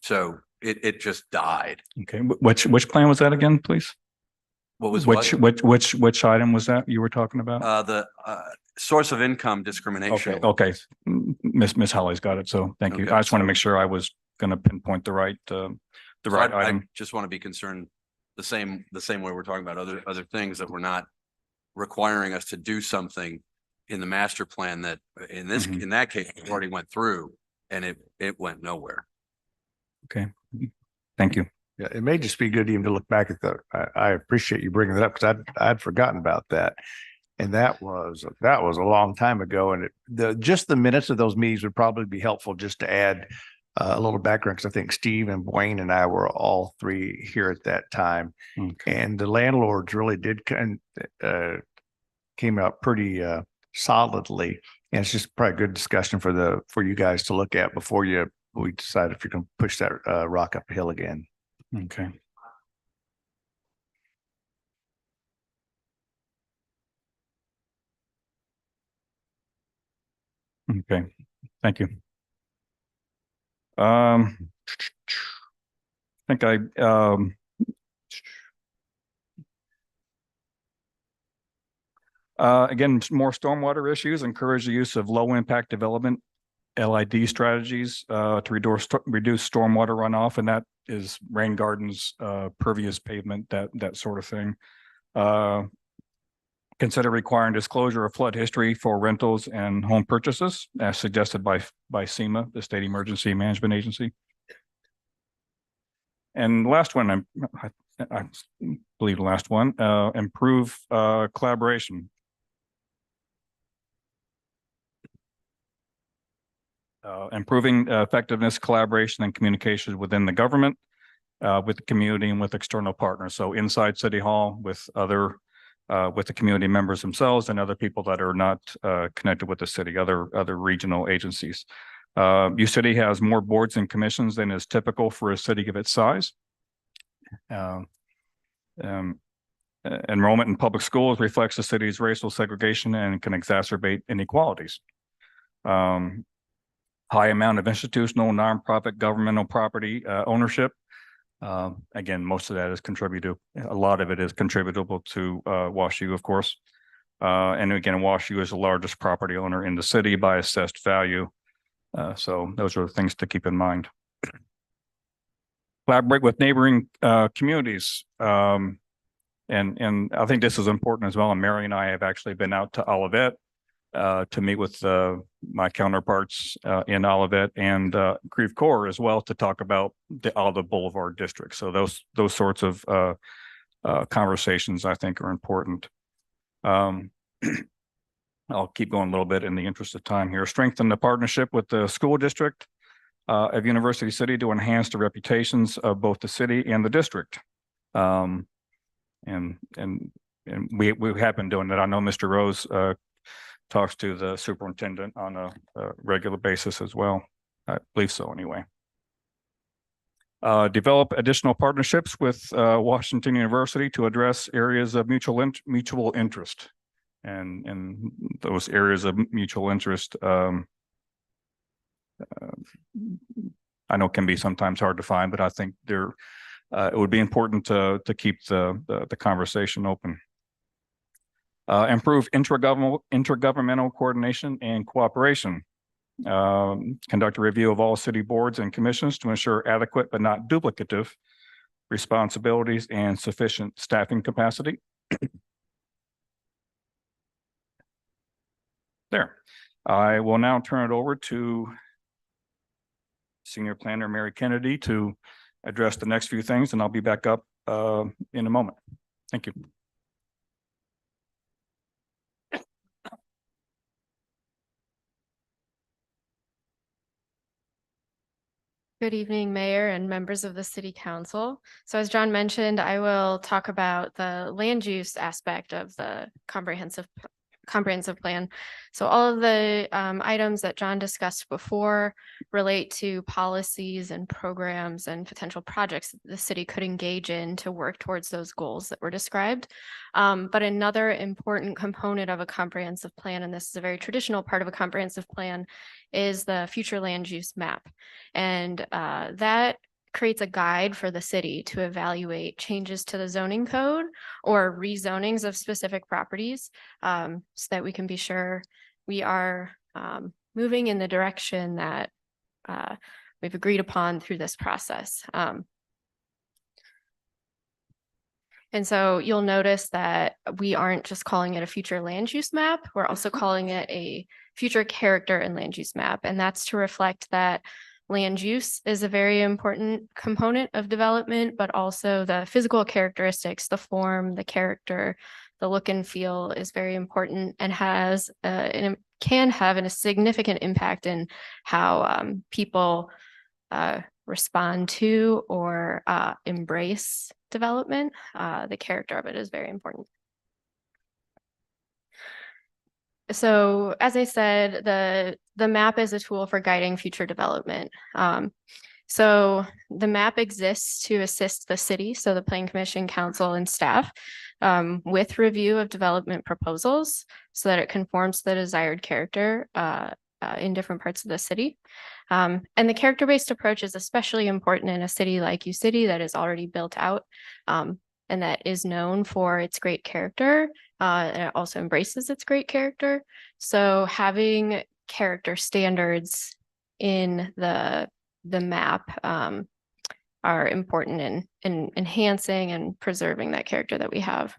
So it just died. Okay, which plan was that again, please? What was what? Which item was that you were talking about? The source of income discrimination. Okay, Miss Holly's got it. So thank you. Okay, I just want to so- make sure I was going to pinpoint the right So I item. just want to be concerned the same way we're talking about other things, that we're not requiring us to do something in the master plan that in that case it already went through and it went nowhere. Okay, thank you. Yeah, it may just be good even to look back at I appreciate you bringing it up because I'd forgotten about that. And that was a long time ago. And just the minutes of those meetings would probably be helpful just to add a little background, because I think Steve and Wayne and I were all three here at that time. Okay. And the landlords really did came out pretty solidly. And it's just probably a good discussion for you guys to look at before we decide if you're going to push that rock uphill again. Okay. Okay, thank you. I think again, more stormwater issues, encourage the use of low impact development, LID strategies, to reduce stormwater runoff, and that is rain gardens, pervious pavement, that sort of thing. Consider requiring disclosure of flood history for rentals and home purchases, as suggested by SEMA, the State Emergency Management Agency. And the last one, I believe the last one, improve collaboration. Improving effectiveness, collaboration, and communication within the government, with the community, and with external partners. So inside City Hall, with with the community members themselves and other people that are not connected with the city, other regional agencies. U-City has more boards and commissions than is typical for a city of its size. Enrollment in public schools reflects the city's racial segregation and can exacerbate inequalities. High amount of institutional, nonprofit, governmental property ownership. Again, most of that is a lot of it is contributable to WashU, of course. And again, WashU is the largest property owner in the city by assessed value. So those are things to keep in mind. Collaborate with neighboring communities. And I think this is important as well. And Mary and I have actually been out to Olivet to meet with my counterparts in Olivet and Creve Coeur as well, to talk about the Olivet Boulevard district. So those sorts of conversations I think are important. I'll keep going a little bit in the interest of time here. Strengthen the partnership with the school district of University City to enhance the reputations of both the city and the district. And we have been doing that. I know Mr. Rose talks to the superintendent on a regular basis as well. I believe so anyway. Develop additional partnerships with Washington University to address areas of mutual interest. And those areas of mutual interest, I know can be sometimes hard to find, but I think it would be important to keep the conversation open. Improve intergovernmental coordination and cooperation. Conduct a review of all city boards and commissions to ensure adequate but not duplicative responsibilities and sufficient staffing capacity. There. I will now turn it over to Senior Planner Mary Kennedy to address the next few things, and I'll be back up in a moment. Thank you. Good evening, Mayor and members of the City Council. So as John mentioned, I will talk about the land use aspect of the comprehensive plan. So all of the items that John discussed before relate to policies and programs and potential projects that the city could engage in to work towards those goals that were described. But another important component of a comprehensive plan, and this is a very traditional part of a comprehensive plan, is the future land use map. And that creates a guide for the city to evaluate changes to the zoning code or rezonings of specific properties, so that we can be sure we are moving in the direction that we've agreed upon through this process. And so you'll notice that we aren't just calling it a future land use map, we're also calling it a future character and land use map. And that's to reflect that land use is a very important component of development, but also the physical characteristics, the form, the character, the look and feel is very important and has and can have a significant impact in how people respond to or embrace development. The character of it is very important. So as I said, the map is a tool for guiding future development. So the map exists to assist the city, so the Planning Commission, council, and staff with review of development proposals so that it conforms to the desired character in different parts of the city. And the character-based approach is especially important in a city like UCity that is already built out and that is known for its great character, and it also embraces its great character. So having character standards in the map are important in enhancing and preserving that character that we have.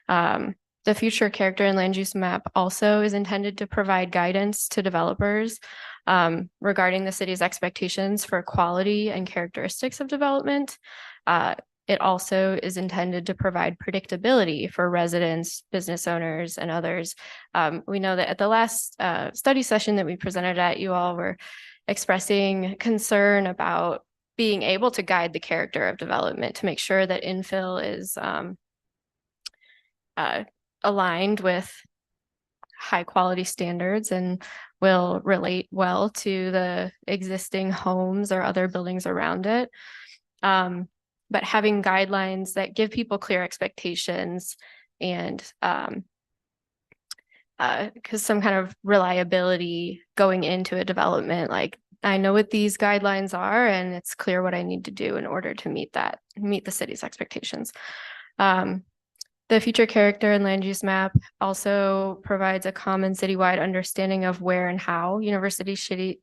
The future character and land use map also is intended to provide guidance to developers regarding the city's expectations for quality and characteristics of development. It also is intended to provide predictability for residents, business owners, and others. We know that at the last study session that we presented at, you all were expressing concern about being able to guide the character of development to make sure that infill is aligned with high quality standards and will relate well to the existing homes or other buildings around it. But having guidelines that give people clear expectations and because some kind of reliability going into a development, like I know what these guidelines are and it's clear what I need to do in order to meet the city's expectations. The future character and land use map also provides a common citywide understanding of where and how University City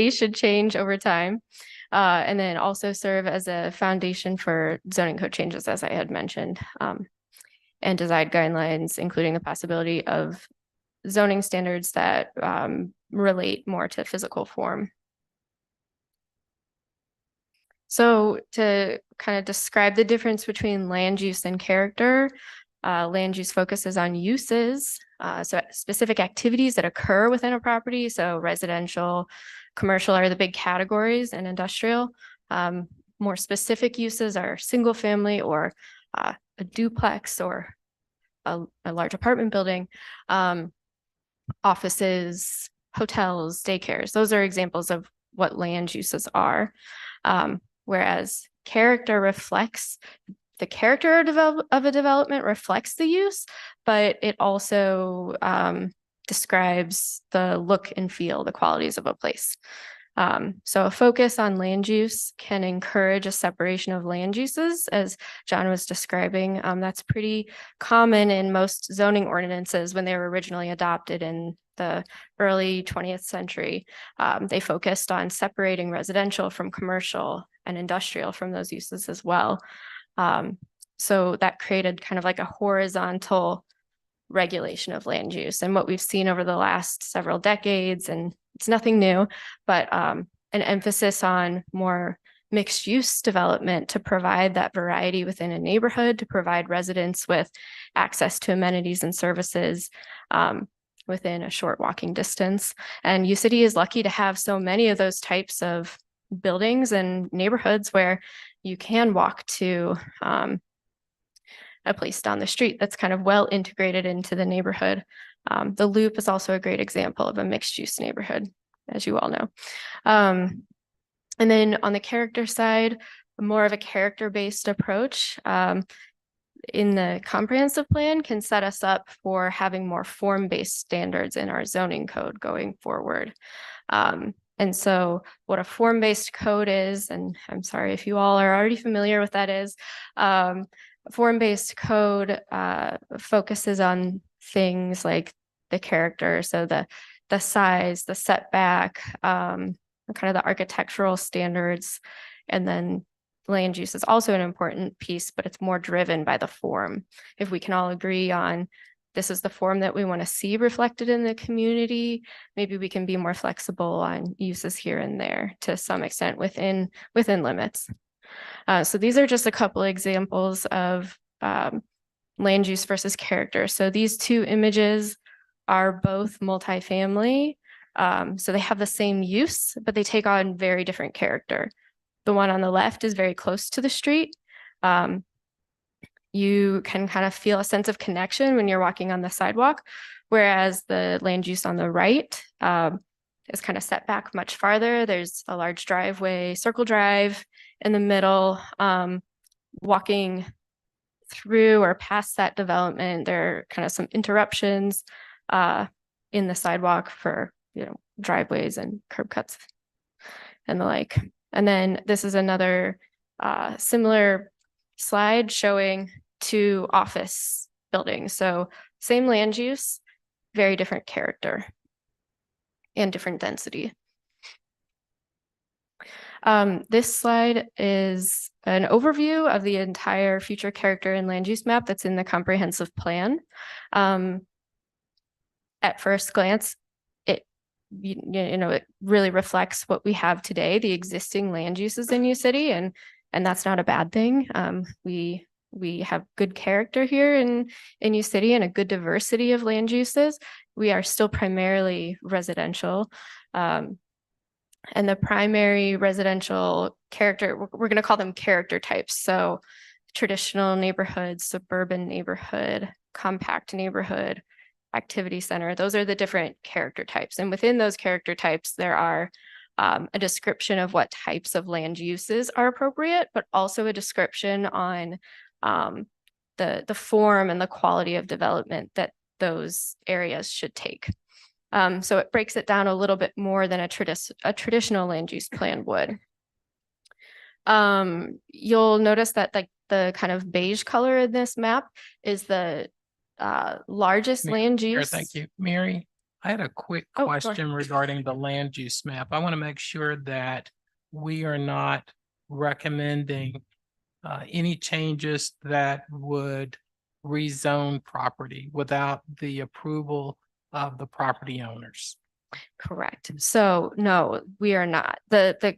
should change over time. And then also serve as a foundation for zoning code changes, as I had mentioned, and design guidelines, including the possibility of zoning standards that relate more to physical form. So to kind of describe the difference between land use and character, land use focuses on uses, so specific activities that occur within a property. So residential, commercial are the big categories, and industrial. More specific uses are single family or a duplex or a large apartment building, offices, hotels, daycares. Those are examples of what land uses are. Whereas character reflects the character of a development reflects the use, but it also describes the look and feel, the qualities of a place. So a focus on land use can encourage a separation of land uses, as John was describing. That's pretty common in most zoning ordinances when they were originally adopted in the early 20th century. They focused on separating residential from commercial and industrial from those uses as well. So that created kind of like a horizontal regulation of land use. And what we've seen over the last several decades, and it's nothing new, but an emphasis on more mixed use development to provide that variety within a neighborhood, to provide residents with access to amenities and services within a short walking distance. And uCity is lucky to have so many of those types of buildings and neighborhoods where you can walk to a place down the street that's kind of well integrated into the neighborhood. The Loop is also a great example of a mixed use neighborhood, as you all know. And then on the character side, more of a character-based approach in the comprehensive plan can set us up for having more form-based standards in our zoning code going forward. And so what a form-based code is, and I'm sorry if you all are already familiar with that is, form-based code focuses on things like the character, so the size, the setback, kind of the architectural standards, and then land use is also an important piece, but it's more driven by the form. If we can all agree on this is the form that we want to see reflected in the community, maybe we can be more flexible on uses here and there to some extent within limits. So these are just a couple examples of land use versus character. So these two images are both multifamily. So they have the same use, but they take on very different character. The one on the left is very close to the street. You can kind of feel a sense of connection when you're walking on the sidewalk, whereas the land use on the right is kind of set back much farther. There's a large driveway, circle drive in the middle. Walking through or past that development, there are kind of some interruptions in the sidewalk for, driveways and curb cuts and the like. And then this is another similar slide showing two office buildings. So same land use, very different character and different density. This slide is an overview of the entire future character and land use map that's in the comprehensive plan. At first glance, it really reflects what we have today, the existing land uses in uCity, and that's not a bad thing. We have good character here in uCity and a good diversity of land uses. We are still primarily residential. And the primary residential character, we're going to call them character types. So traditional neighborhood, suburban neighborhood, compact neighborhood, activity center, those are the different character types. And within those character types, there are a description of what types of land uses are appropriate, but also a description on the form and the quality of development that those areas should take. So it breaks it down a little bit more than a traditional land use plan would. You'll notice that the kind of beige color in this map is the largest land use. Thank you, Mary. I had a quick question regarding the land use map. I want to make sure that we are not recommending any changes that would rezone property without the approval of the property owners. Correct. So no, we are not. The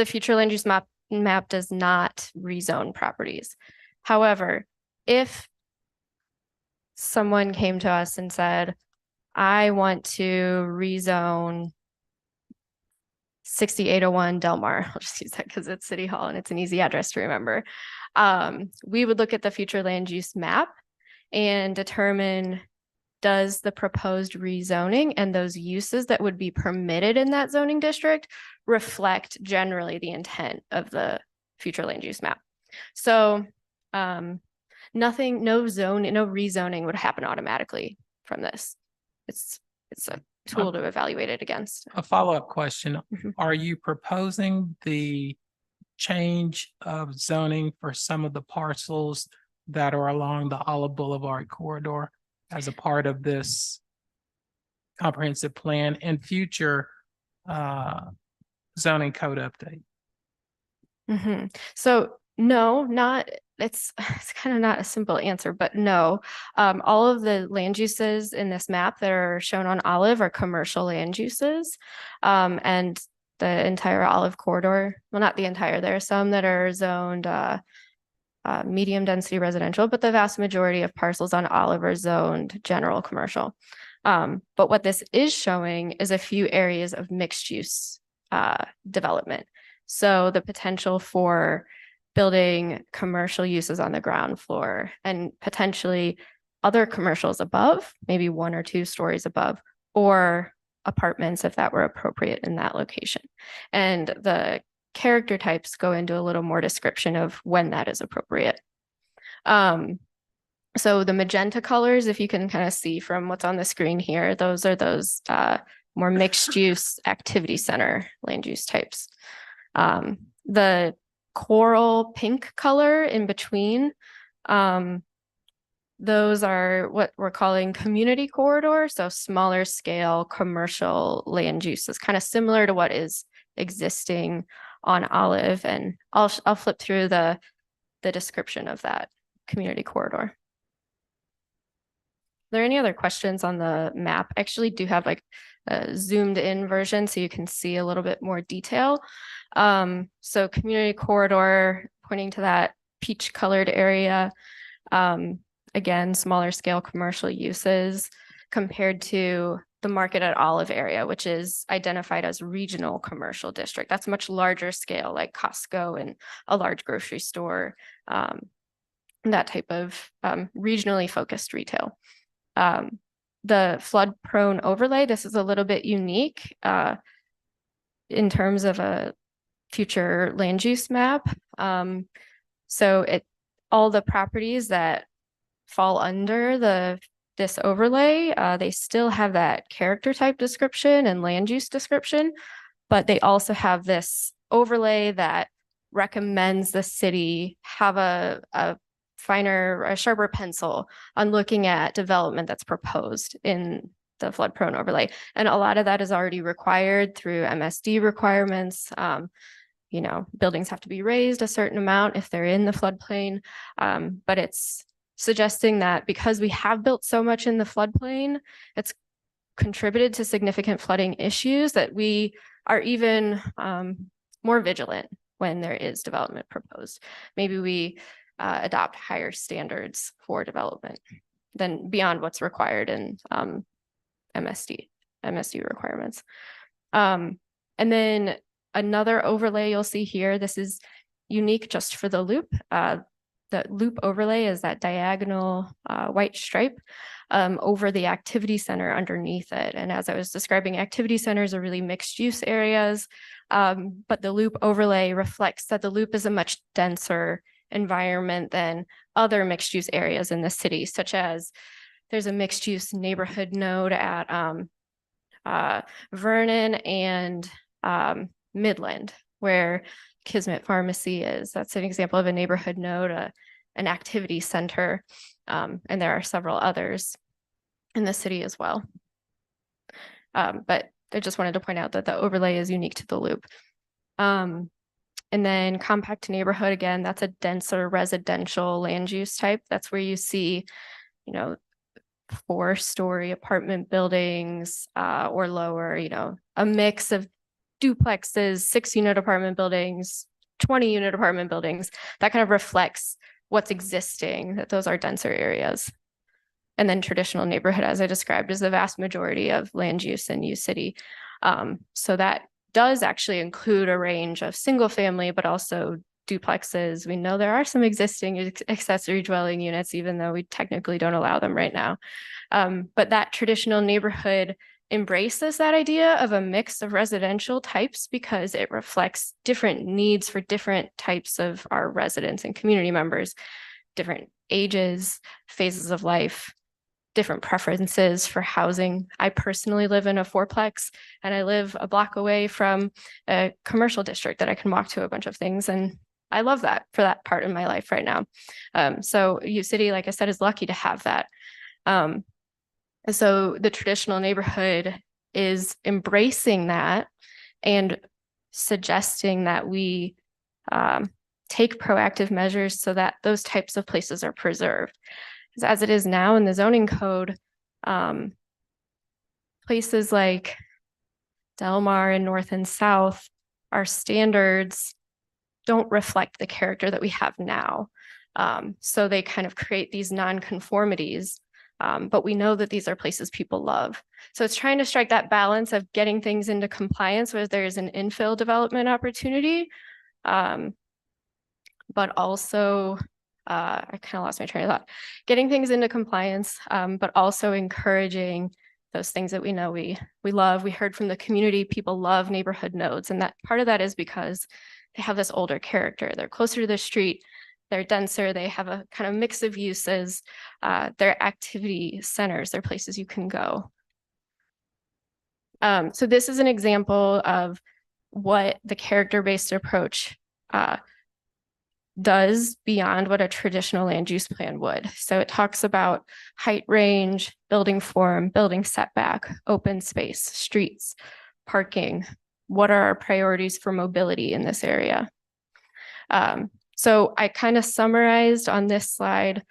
future land use map does not rezone properties. However, if someone came to us and said, I want to rezone 6801 Del Mar. I'll just use that because it's City Hall and it's an easy address to remember. We would look at the future land use map and determine, does the proposed rezoning and those uses that would be permitted in that zoning district reflect generally the intent of the future land use map? So no rezoning would happen automatically from this. It's tool to evaluate it against. A follow-up question. Mhm. Are you proposing the change of zoning for some of the parcels that are along the Olive Boulevard corridor as a part of this comprehensive plan and future zoning code update? So no, not, it's kind of not a simple answer, but no. All of the land uses in this map that are shown on Olive are commercial land uses. And the entire Olive corridor, well, not the entire, there are some that are zoned medium density residential, but the vast majority of parcels on Olive are zoned general commercial. But what this is showing is a few areas of mixed use development. So the potential for building commercial uses on the ground floor and potentially other commercials above, maybe 1 or 2 stories above, or apartments if that were appropriate in that location. And the character types go into a little more description of when that is appropriate. So the magenta colors, if you can kind of see from what's on the screen here, those are those more mixed use activity center land use types. The coral pink color in between, those are what we're calling community corridor. So smaller scale commercial land use is kind of similar to what is existing on Olive. And I'll flip through the description of that community corridor. Are there any other questions on the map? I actually do have like a zoomed in version so you can see a little bit more detail. So community corridor pointing to that peach colored area. Again, smaller scale commercial uses compared to the Market at Olive area, which is identified as regional commercial district. That's much larger scale, like Costco and a large grocery store, that type of regionally focused retail. The flood prone overlay, this is a little bit unique in terms of a future land use map. So all the properties that fall under this overlay, they still have that character type description and land use description, but they also have this overlay that recommends the city have a sharper pencil on looking at development that's proposed in the flood prone overlay. And a lot of that is already required through MSD requirements. Buildings have to be raised a certain amount if they're in the floodplain, but it's suggesting that because we have built so much in the floodplain, it's contributed to significant flooding issues that we are even more vigilant when there is development proposed. Maybe we adopt higher standards for development than beyond what's required in MSD requirements. And then another overlay you'll see here, this is unique just for the loop. The loop overlay is that diagonal white stripe over the activity center underneath it. And as I was describing, activity centers are really mixed use areas, but the loop overlay reflects that the loop is a much denser environment than other mixed use areas in the city, such as there's a mixed use neighborhood node at Vernon and Midland, where Kismet Pharmacy is. That's an example of a neighborhood node, an activity center, and there are several others in the city as well. But I just wanted to point out that the overlay is unique to the loop. And then compact neighborhood, again, that's a denser residential land use type. That's where you see, 4-story apartment buildings or lower, a mix of duplexes, 6-unit apartment buildings, 20-unit apartment buildings. That kind of reflects what's existing, that those are denser areas. And then traditional neighborhood, as I described, is the vast majority of land use in U City. So that does actually include a range of single family, but also duplexes. We know there are some existing accessory dwelling units, even though we technically don't allow them right now. But that traditional neighborhood embraces that idea of a mix of residential types because it reflects different needs for different types of our residents and community members, different ages, phases of life. different preferences for housing. I personally live in a fourplex, and I live a block away from a commercial district that I can walk to a bunch of things. And I love that for that part of my life right now. So U City, like I said, is lucky to have that. So the traditional neighborhood is embracing that and suggesting that we take proactive measures so that those types of places are preserved. Because as it is now in the zoning code, places like Del Mar and North and South, our standards don't reflect the character that we have now. So they kind of create these non-conformities, but we know that these are places people love. So it's trying to strike that balance of getting things into compliance where there's an infill development opportunity, but also, I kind of lost my train of thought, getting things into compliance, but also encouraging those things that we know we love. We heard from the community, people love neighborhood nodes, and that part of that is because they have this older character. They're closer to the street, they're denser, they have a kind of mix of uses, they're activity centers, they're places you can go. So this is an example of what the character-based approach does beyond what a traditional land use plan would. So it talks about height range, building form, building setback, open space, streets, parking. What are our priorities for mobility in this area? So I kind of summarized on this slide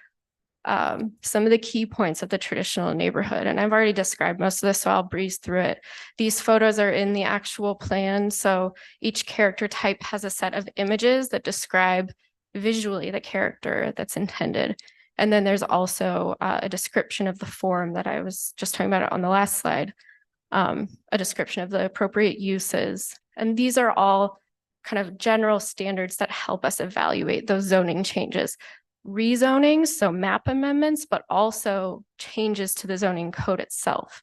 some of the key points of the traditional neighborhood, and I've already described most of this, so I'll breeze through it. These photos are in the actual plan, so each character type has a set of images that describe visually the character that's intended. And then there's also a description of the form that I was just talking about on the last slide, a description of the appropriate uses. And these are all kind of general standards that help us evaluate those zoning changes. Rezonings, so map amendments, but also changes to the zoning code itself.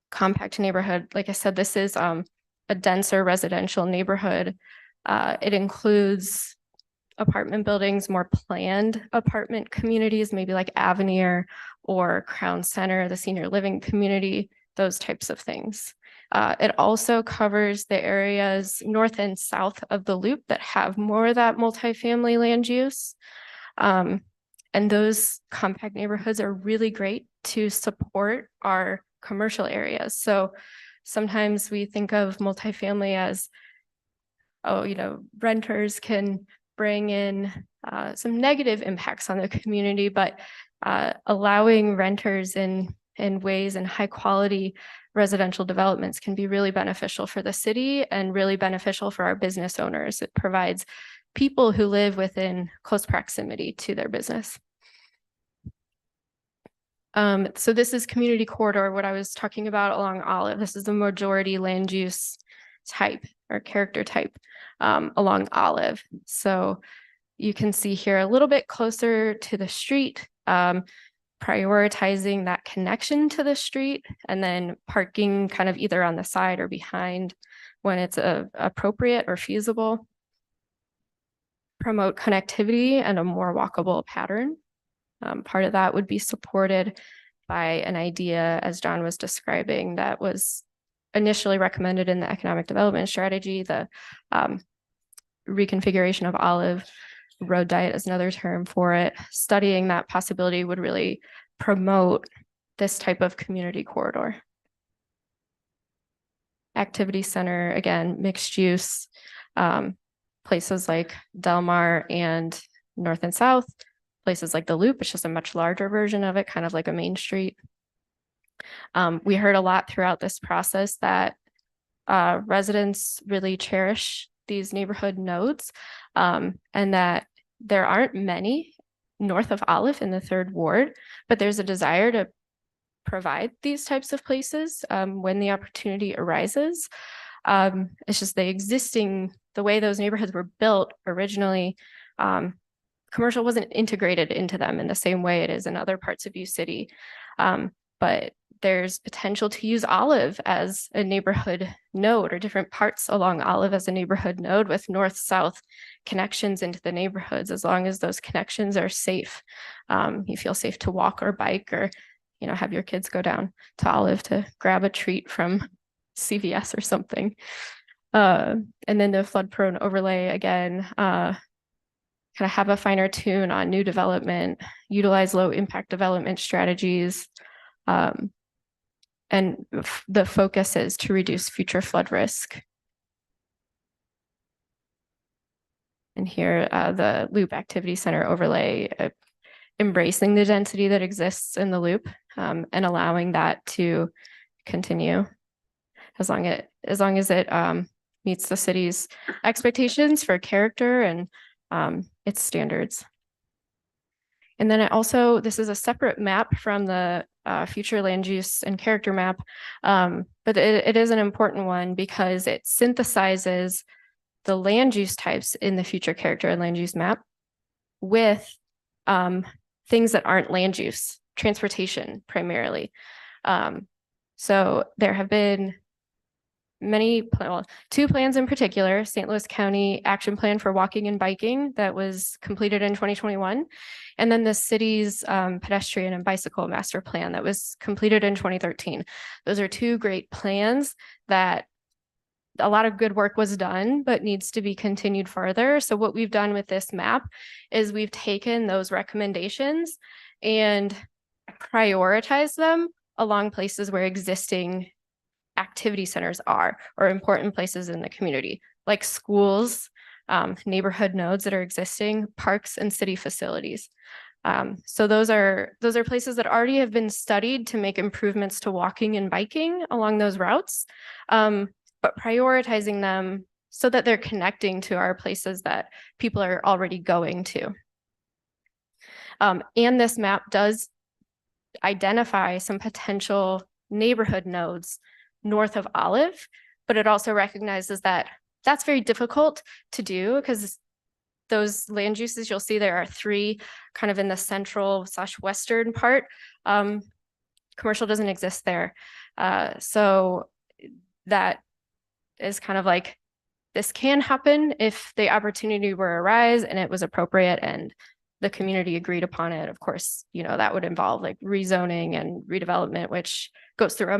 Compact neighborhood, like I said, this is a denser residential neighborhood. It includes apartment buildings, more planned apartment communities, maybe like Avenir or Crown Center, the senior living community, those types of things. It also covers the areas north and south of the loop that have more of that multifamily land use. And those compact neighborhoods are really great to support our commercial areas. So sometimes we think of multifamily as, oh, you know, renters can bring in some negative impacts on the community, but allowing renters in ways and high quality residential developments can be really beneficial for the city and really beneficial for our business owners. It provides people who live within close proximity to their business. So this is community corridor, what I was talking about along Olive. This is the majority land use type or character type along Olive. So you can see here a little bit closer to the street, prioritizing that connection to the street, and then parking kind of either on the side or behind when it's appropriate or feasible. Promote connectivity and a more walkable pattern. Part of that would be supported by an idea, as John was describing, that was initially recommended in the economic development strategy, the reconfiguration of Olive. Road diet is another term for it. Studying that possibility would really promote this type of community corridor. Activity center, again, mixed use, places like Del Mar and North and South, places like the Loop, it's just a much larger version of it, kind of like a main street. We heard a lot throughout this process that residents really cherish these neighborhood nodes, and that there aren't many north of Olive in the 3rd Ward, but there's a desire to provide these types of places when the opportunity arises. It's just the way those neighborhoods were built originally, commercial wasn't integrated into them in the same way it is in other parts of U City. But there's potential to use Olive as a neighborhood node, or different parts along Olive as a neighborhood node with north-south connections into the neighborhoods, as long as those connections are safe. You feel safe to walk or bike, or, you know, have your kids go down to Olive to grab a treat from CVS or something. And then the flood prone overlay, again, kind of have a finer tune on new development, utilize low impact development strategies. And the focus is to reduce future flood risk. And here, the Loop Activity Center overlay, embracing the density that exists in the loop, and allowing that to continue as long as it meets the city's expectations for character and its standards. And then this is a separate map from the future land use and character map, but it is an important one because it synthesizes the land use types in the future character and land use map with things that aren't land use, transportation primarily. So there have been two plans in particular: St. Louis County Action Plan for Walking and Biking that was completed in 2021, and then the city's pedestrian and bicycle master plan that was completed in 2013. Those are two great plans that a lot of good work was done, but needs to be continued further. So what we've done with this map is we've taken those recommendations and prioritized them along places where existing activity centers are, or important places in the community, like schools, neighborhood nodes that are existing, parks, and city facilities. So those are places that already have been studied to make improvements to walking and biking along those routes, but prioritizing them so that they're connecting to our places that people are already going to. And this map does identify some potential neighborhood nodes north of Olive, but it also recognizes that that's very difficult to do because those land uses, you'll see there are three kind of in the central/western part. Commercial doesn't exist there. So that is kind of like, this can happen if the opportunity were to arise and it was appropriate and the community agreed upon it. Of course, you know, that would involve like rezoning and redevelopment, which goes through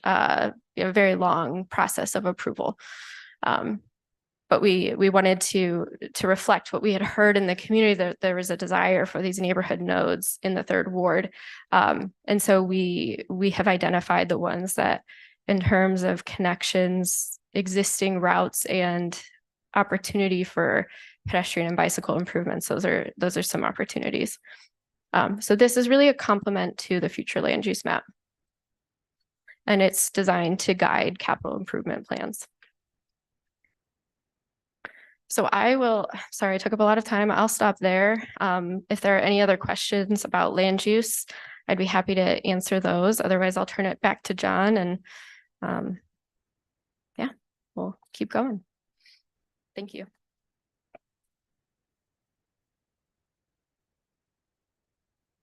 a very long process of approval. But we wanted to reflect what we had heard in the community, that there was a desire for these neighborhood nodes in the third ward. And so we have identified the ones that, in terms of connections, existing routes, and opportunity for pedestrian and bicycle improvements, those are some opportunities. So this is really a complement to the future land use map, and it's designed to guide capital improvement plans. So sorry, I took up a lot of time. I'll stop there. If there are any other questions about land use, I'd be happy to answer those. Otherwise, I'll turn it back to John, and yeah, we'll keep going. Thank you.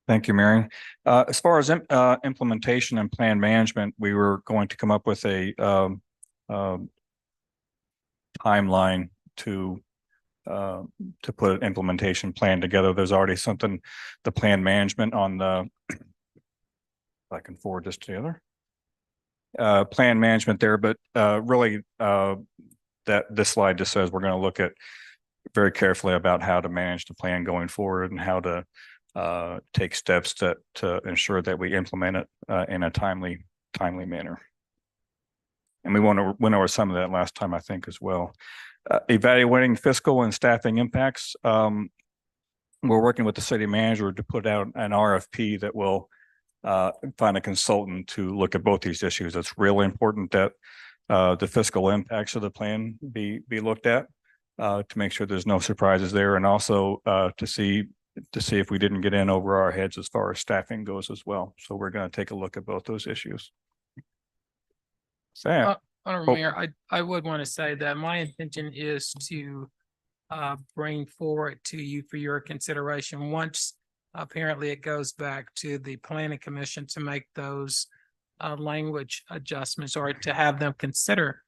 Thank you, Mary. As far as implementation and plan management, we were going to come up with a timeline to put an implementation plan together. There's already something, the plan management on the, if I can forward this together, plan management there, but really that this slide just says we're going to look at very carefully about how to manage the plan going forward and how to take steps to ensure that we implement it in a timely manner. And we went over some of that last time, I think, as well. Evaluating fiscal and staffing impacts. We're working with the city manager to put out an RFP that will find a consultant to look at both these issues. It's really important that the fiscal impacts of the plan be looked at to make sure there's no surprises there, and also to see if we didn't get in over our heads as far as staffing goes as well. So we're going to take a look at both those issues. Sam. Honorable Mayor, I would want to say that my intention is to bring forward to you for your consideration, once apparently it goes back to the planning commission to make those language adjustments or to have them consider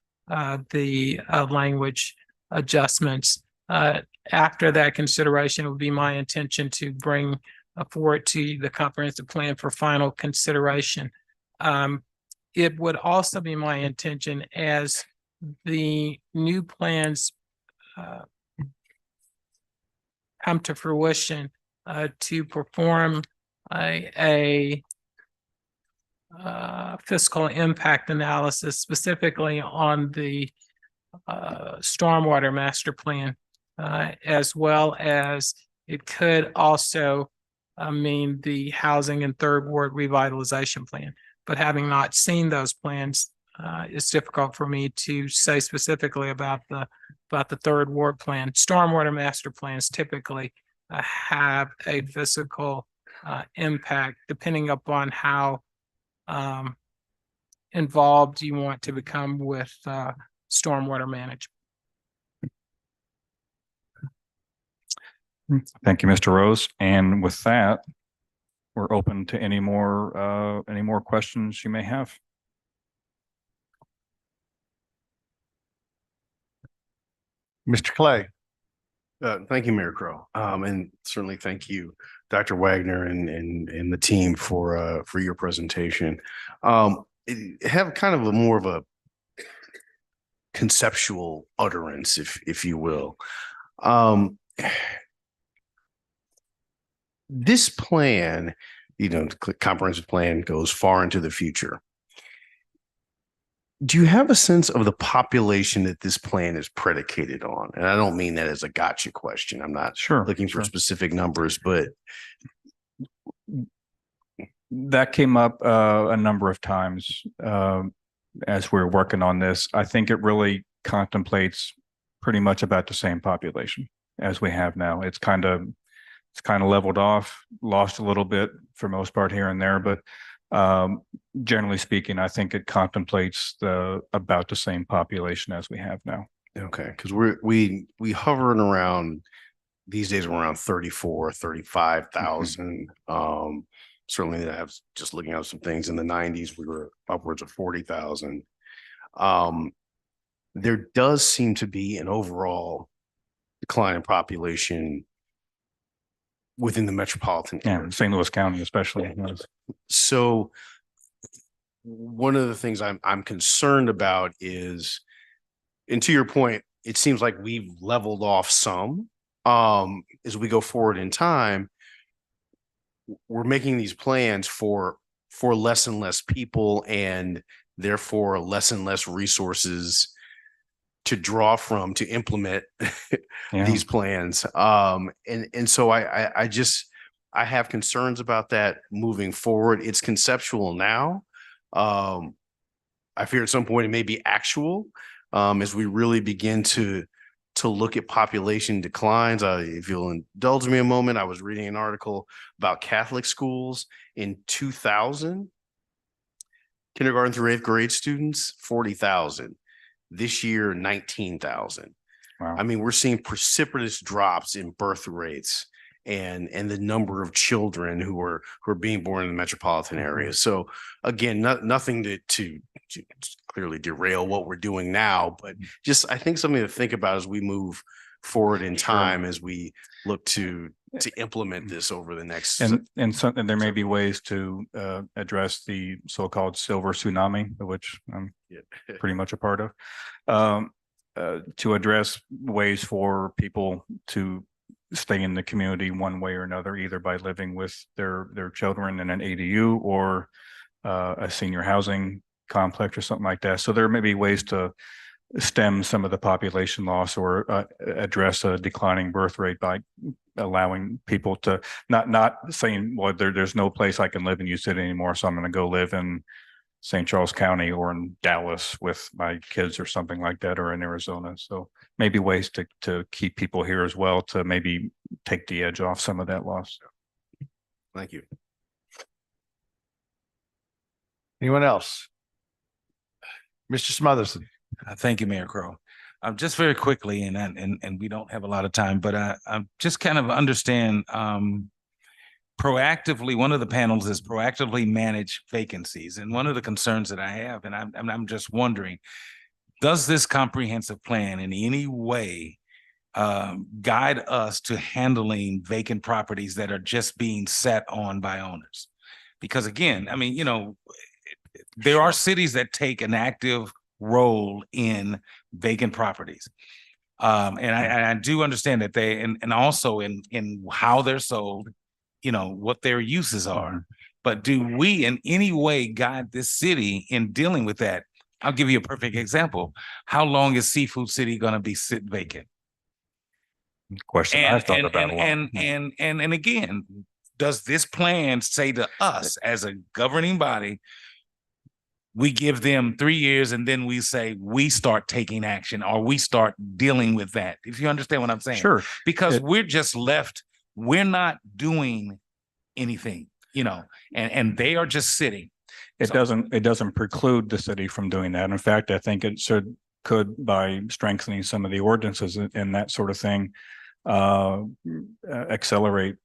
the language adjustments. After that consideration, it would be my intention to bring forward to the comprehensive plan for final consideration. It would also be my intention as the new plans come to fruition to perform a fiscal impact analysis specifically on the stormwater master plan, as well as it could also mean the housing and third ward revitalization plan. But having not seen those plans, it's difficult for me to say specifically about the third ward plan. Stormwater master plans typically have a physical impact depending upon how involved you want to become with stormwater management. Thank you, Mr. Rose. And with that, we're open to any more questions you may have. Mr. Clay. Thank you, Mayor Crowe. And certainly thank you, Dr. Wagner and the team for your presentation. Have kind of a more of a conceptual utterance, if you will. This plan, the comprehensive plan goes far into the future. Do you have a sense of the population that this plan is predicated on? And I don't mean that as a gotcha question. I'm not looking for specific numbers, but that came up a number of times as we're working on this. I think it really contemplates pretty much about the same population as we have now. It's kind of leveled off, lost a little bit for most part here and there, but generally speaking, I think it contemplates about the same population as we have now. Okay, because we hovering around these days around 35,000. Certainly, I was just looking at some things in the 90s. We were upwards of 40,000. There does seem to be an overall decline in population within the metropolitan area. Yeah, St. Louis County especially. So one of the things I'm concerned about is, and to your point, it seems like we've leveled off some. As we go forward in time, we're making these plans for less and less people and therefore less and less resources to draw from to implement these plans. And so I have concerns about that moving forward. It's conceptual now. I fear at some point it may be actual as we really begin to look at population declines. If you'll indulge me a moment, I was reading an article about Catholic schools in 2000. Kindergarten through 8th grade students, 40,000. This year, 19,000. Wow. I mean, we're seeing precipitous drops in birth rates and the number of children who are being born in the metropolitan area. So again, nothing to clearly derail what we're doing now, but just I think something to think about as we move forward in time, as we look to implement this over the next. And something, there may be ways to address the so-called silver tsunami, which I'm pretty much a part of, to address ways for people to stay in the community one way or another, either by living with their children in an ADU or a senior housing complex or something like that. So there may be ways to stem some of the population loss or address a declining birth rate by allowing people to not saying, well, there's no place I can live in U-City anymore, so I'm going to go live in St. Charles County or in Dallas with my kids or something like that, or in Arizona. So maybe ways to keep people here as well, to maybe take the edge off some of that loss. Thank you. Anyone else? Mr. Smotherson. Thank you, Mayor Crowe. Just very quickly, and we don't have a lot of time, but I'm just kind of understand proactively, one of the panels is proactively manage vacancies. And one of the concerns that I have, and I'm just wondering, does this comprehensive plan in any way guide us to handling vacant properties that are just being sat on by owners? Because again, I mean, there are cities that take an active role in vacant properties. And I do understand that and also in how they're sold, what their uses are. But do we in any way guide this city in dealing with that? I'll give you a perfect example. How long is Seafood City going to be sit vacant? Question I've thought about a lot. And again, does this plan say to us as a governing body, we give them 3 years and then we say we start taking action or we start dealing with that? If you understand what I'm saying. Sure. Because we're just left, we're not doing anything, and they are just sitting. It doesn't preclude the city from doing that. In fact, I think it could by strengthening some of the ordinances and that sort of thing, accelerate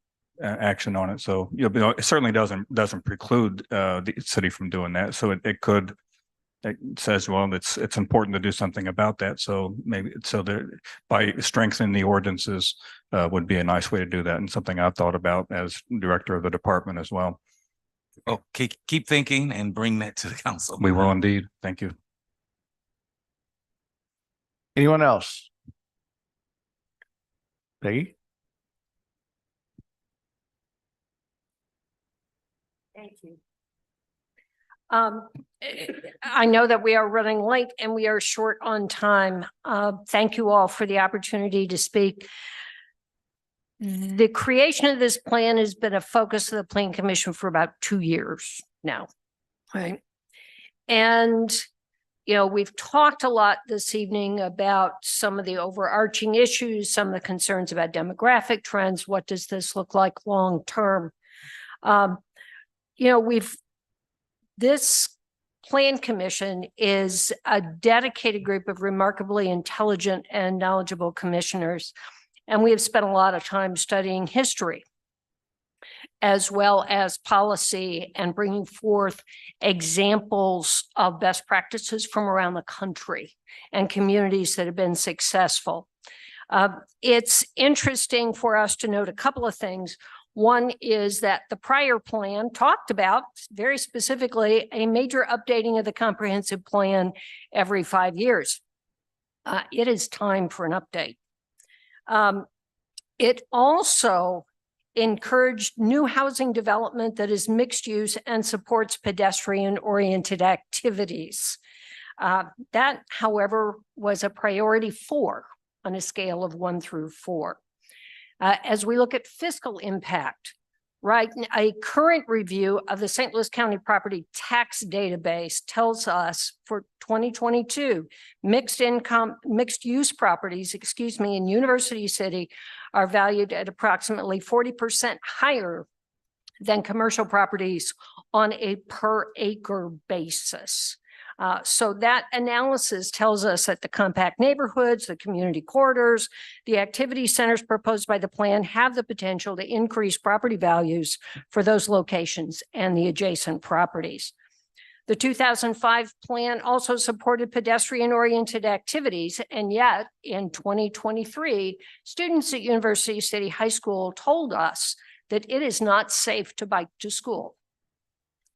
action on it. So, it certainly doesn't preclude the city from doing that. So it says, well, it's important to do something about that. So maybe by strengthening the ordinances would be a nice way to do that, and something I've thought about as director of the department as well. Oh, keep thinking and bring that to the council. We will indeed. Thank you. Anyone else? Peggy? Thank you. I know that we are running late and we are short on time. Thank you all for the opportunity to speak. The creation of this plan has been a focus of the Plan Commission for about 2 years now. Right. And, we've talked a lot this evening about some of the overarching issues, some of the concerns about demographic trends. What does this look like long term? This Plan Commission is a dedicated group of remarkably intelligent and knowledgeable commissioners. And we have spent a lot of time studying history as well as policy and bringing forth examples of best practices from around the country and communities that have been successful. It's interesting for us to note a couple of things. One is that the prior plan talked about very specifically a major updating of the comprehensive plan every 5 years. It is time for an update. It also encouraged new housing development that is mixed use and supports pedestrian-oriented activities. That, however, was a priority 4 on a scale of 1 through 4. As we look at fiscal impact, right, a current review of the St. Louis County Property Tax Database tells us for 2022, mixed use properties, in University City are valued at approximately 40% higher than commercial properties on a per acre basis. So that analysis tells us that the compact neighborhoods, the community corridors, the activity centers proposed by the plan have the potential to increase property values for those locations and the adjacent properties. The 2005 plan also supported pedestrian-oriented activities, and yet in 2023, students at University City High School told us that it is not safe to bike to school,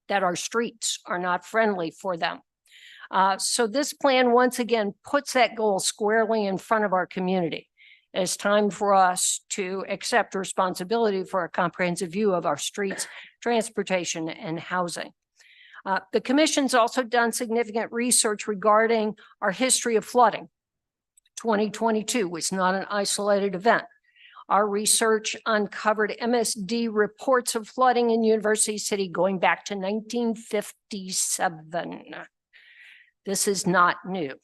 that our streets are not friendly for them. So this plan once again puts that goal squarely in front of our community. It's time for us to accept responsibility for a comprehensive view of our streets, transportation, and housing. The Commission's also done significant research regarding our history of flooding. 2022 was not an isolated event. Our research uncovered MSD reports of flooding in University City going back to 1957. This is not new.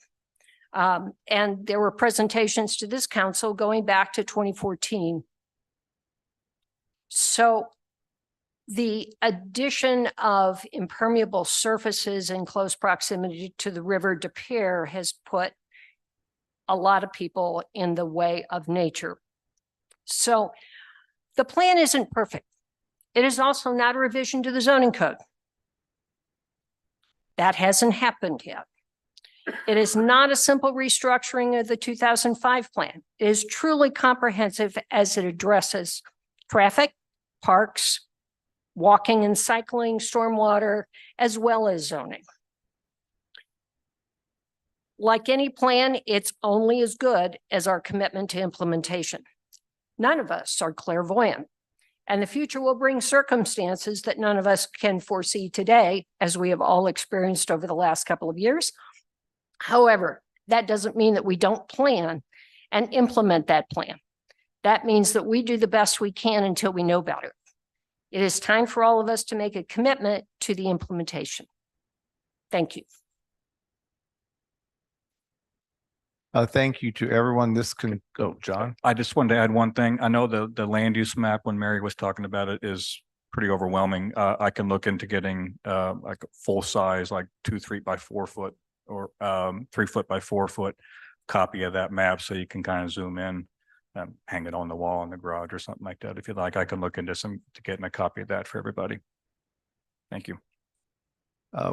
And there were presentations to this council going back to 2014. So the addition of impermeable surfaces in close proximity to the River de Pere has put a lot of people in the way of nature. So the plan isn't perfect. It is also not a revision to the zoning code. That hasn't happened yet. It is not a simple restructuring of the 2005 plan. It is truly comprehensive as it addresses traffic, parks, walking and cycling, stormwater, as well as zoning. Like any plan, it's only as good as our commitment to implementation. None of us are clairvoyant, and the future will bring circumstances that none of us can foresee today, as we have all experienced over the last couple of years. However, that doesn't mean that we don't plan and implement that plan. That means that we do the best we can until we know better. It is time for all of us to make a commitment to the implementation. Thank you. Thank you to everyone. This can go, John. I just wanted to add one thing. I know the land use map, when Mary was talking about it, is pretty overwhelming. I can look into getting like a full size, like 2 3 by 4 foot or 3 foot by 4 foot copy of that map, so you can kind of zoom in, hang it on the wall in the garage or something like that. If you'd like, I can look into getting a copy of that for everybody. Thank you.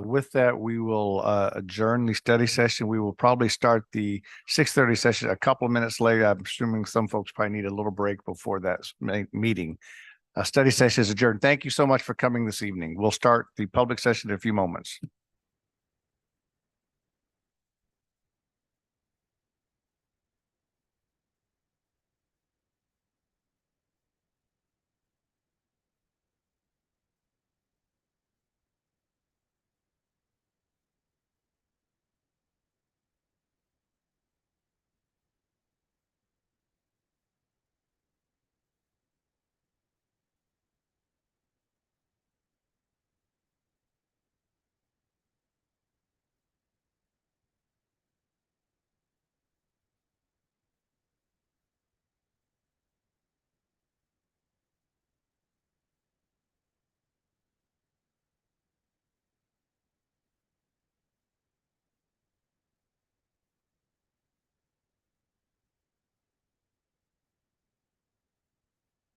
With that, we will adjourn the study session. We will probably start the 6:30 session a couple of minutes later. I'm assuming some folks probably need a little break before that meeting. Study session is adjourned. Thank you so much for coming this evening. We'll start the public session in a few moments.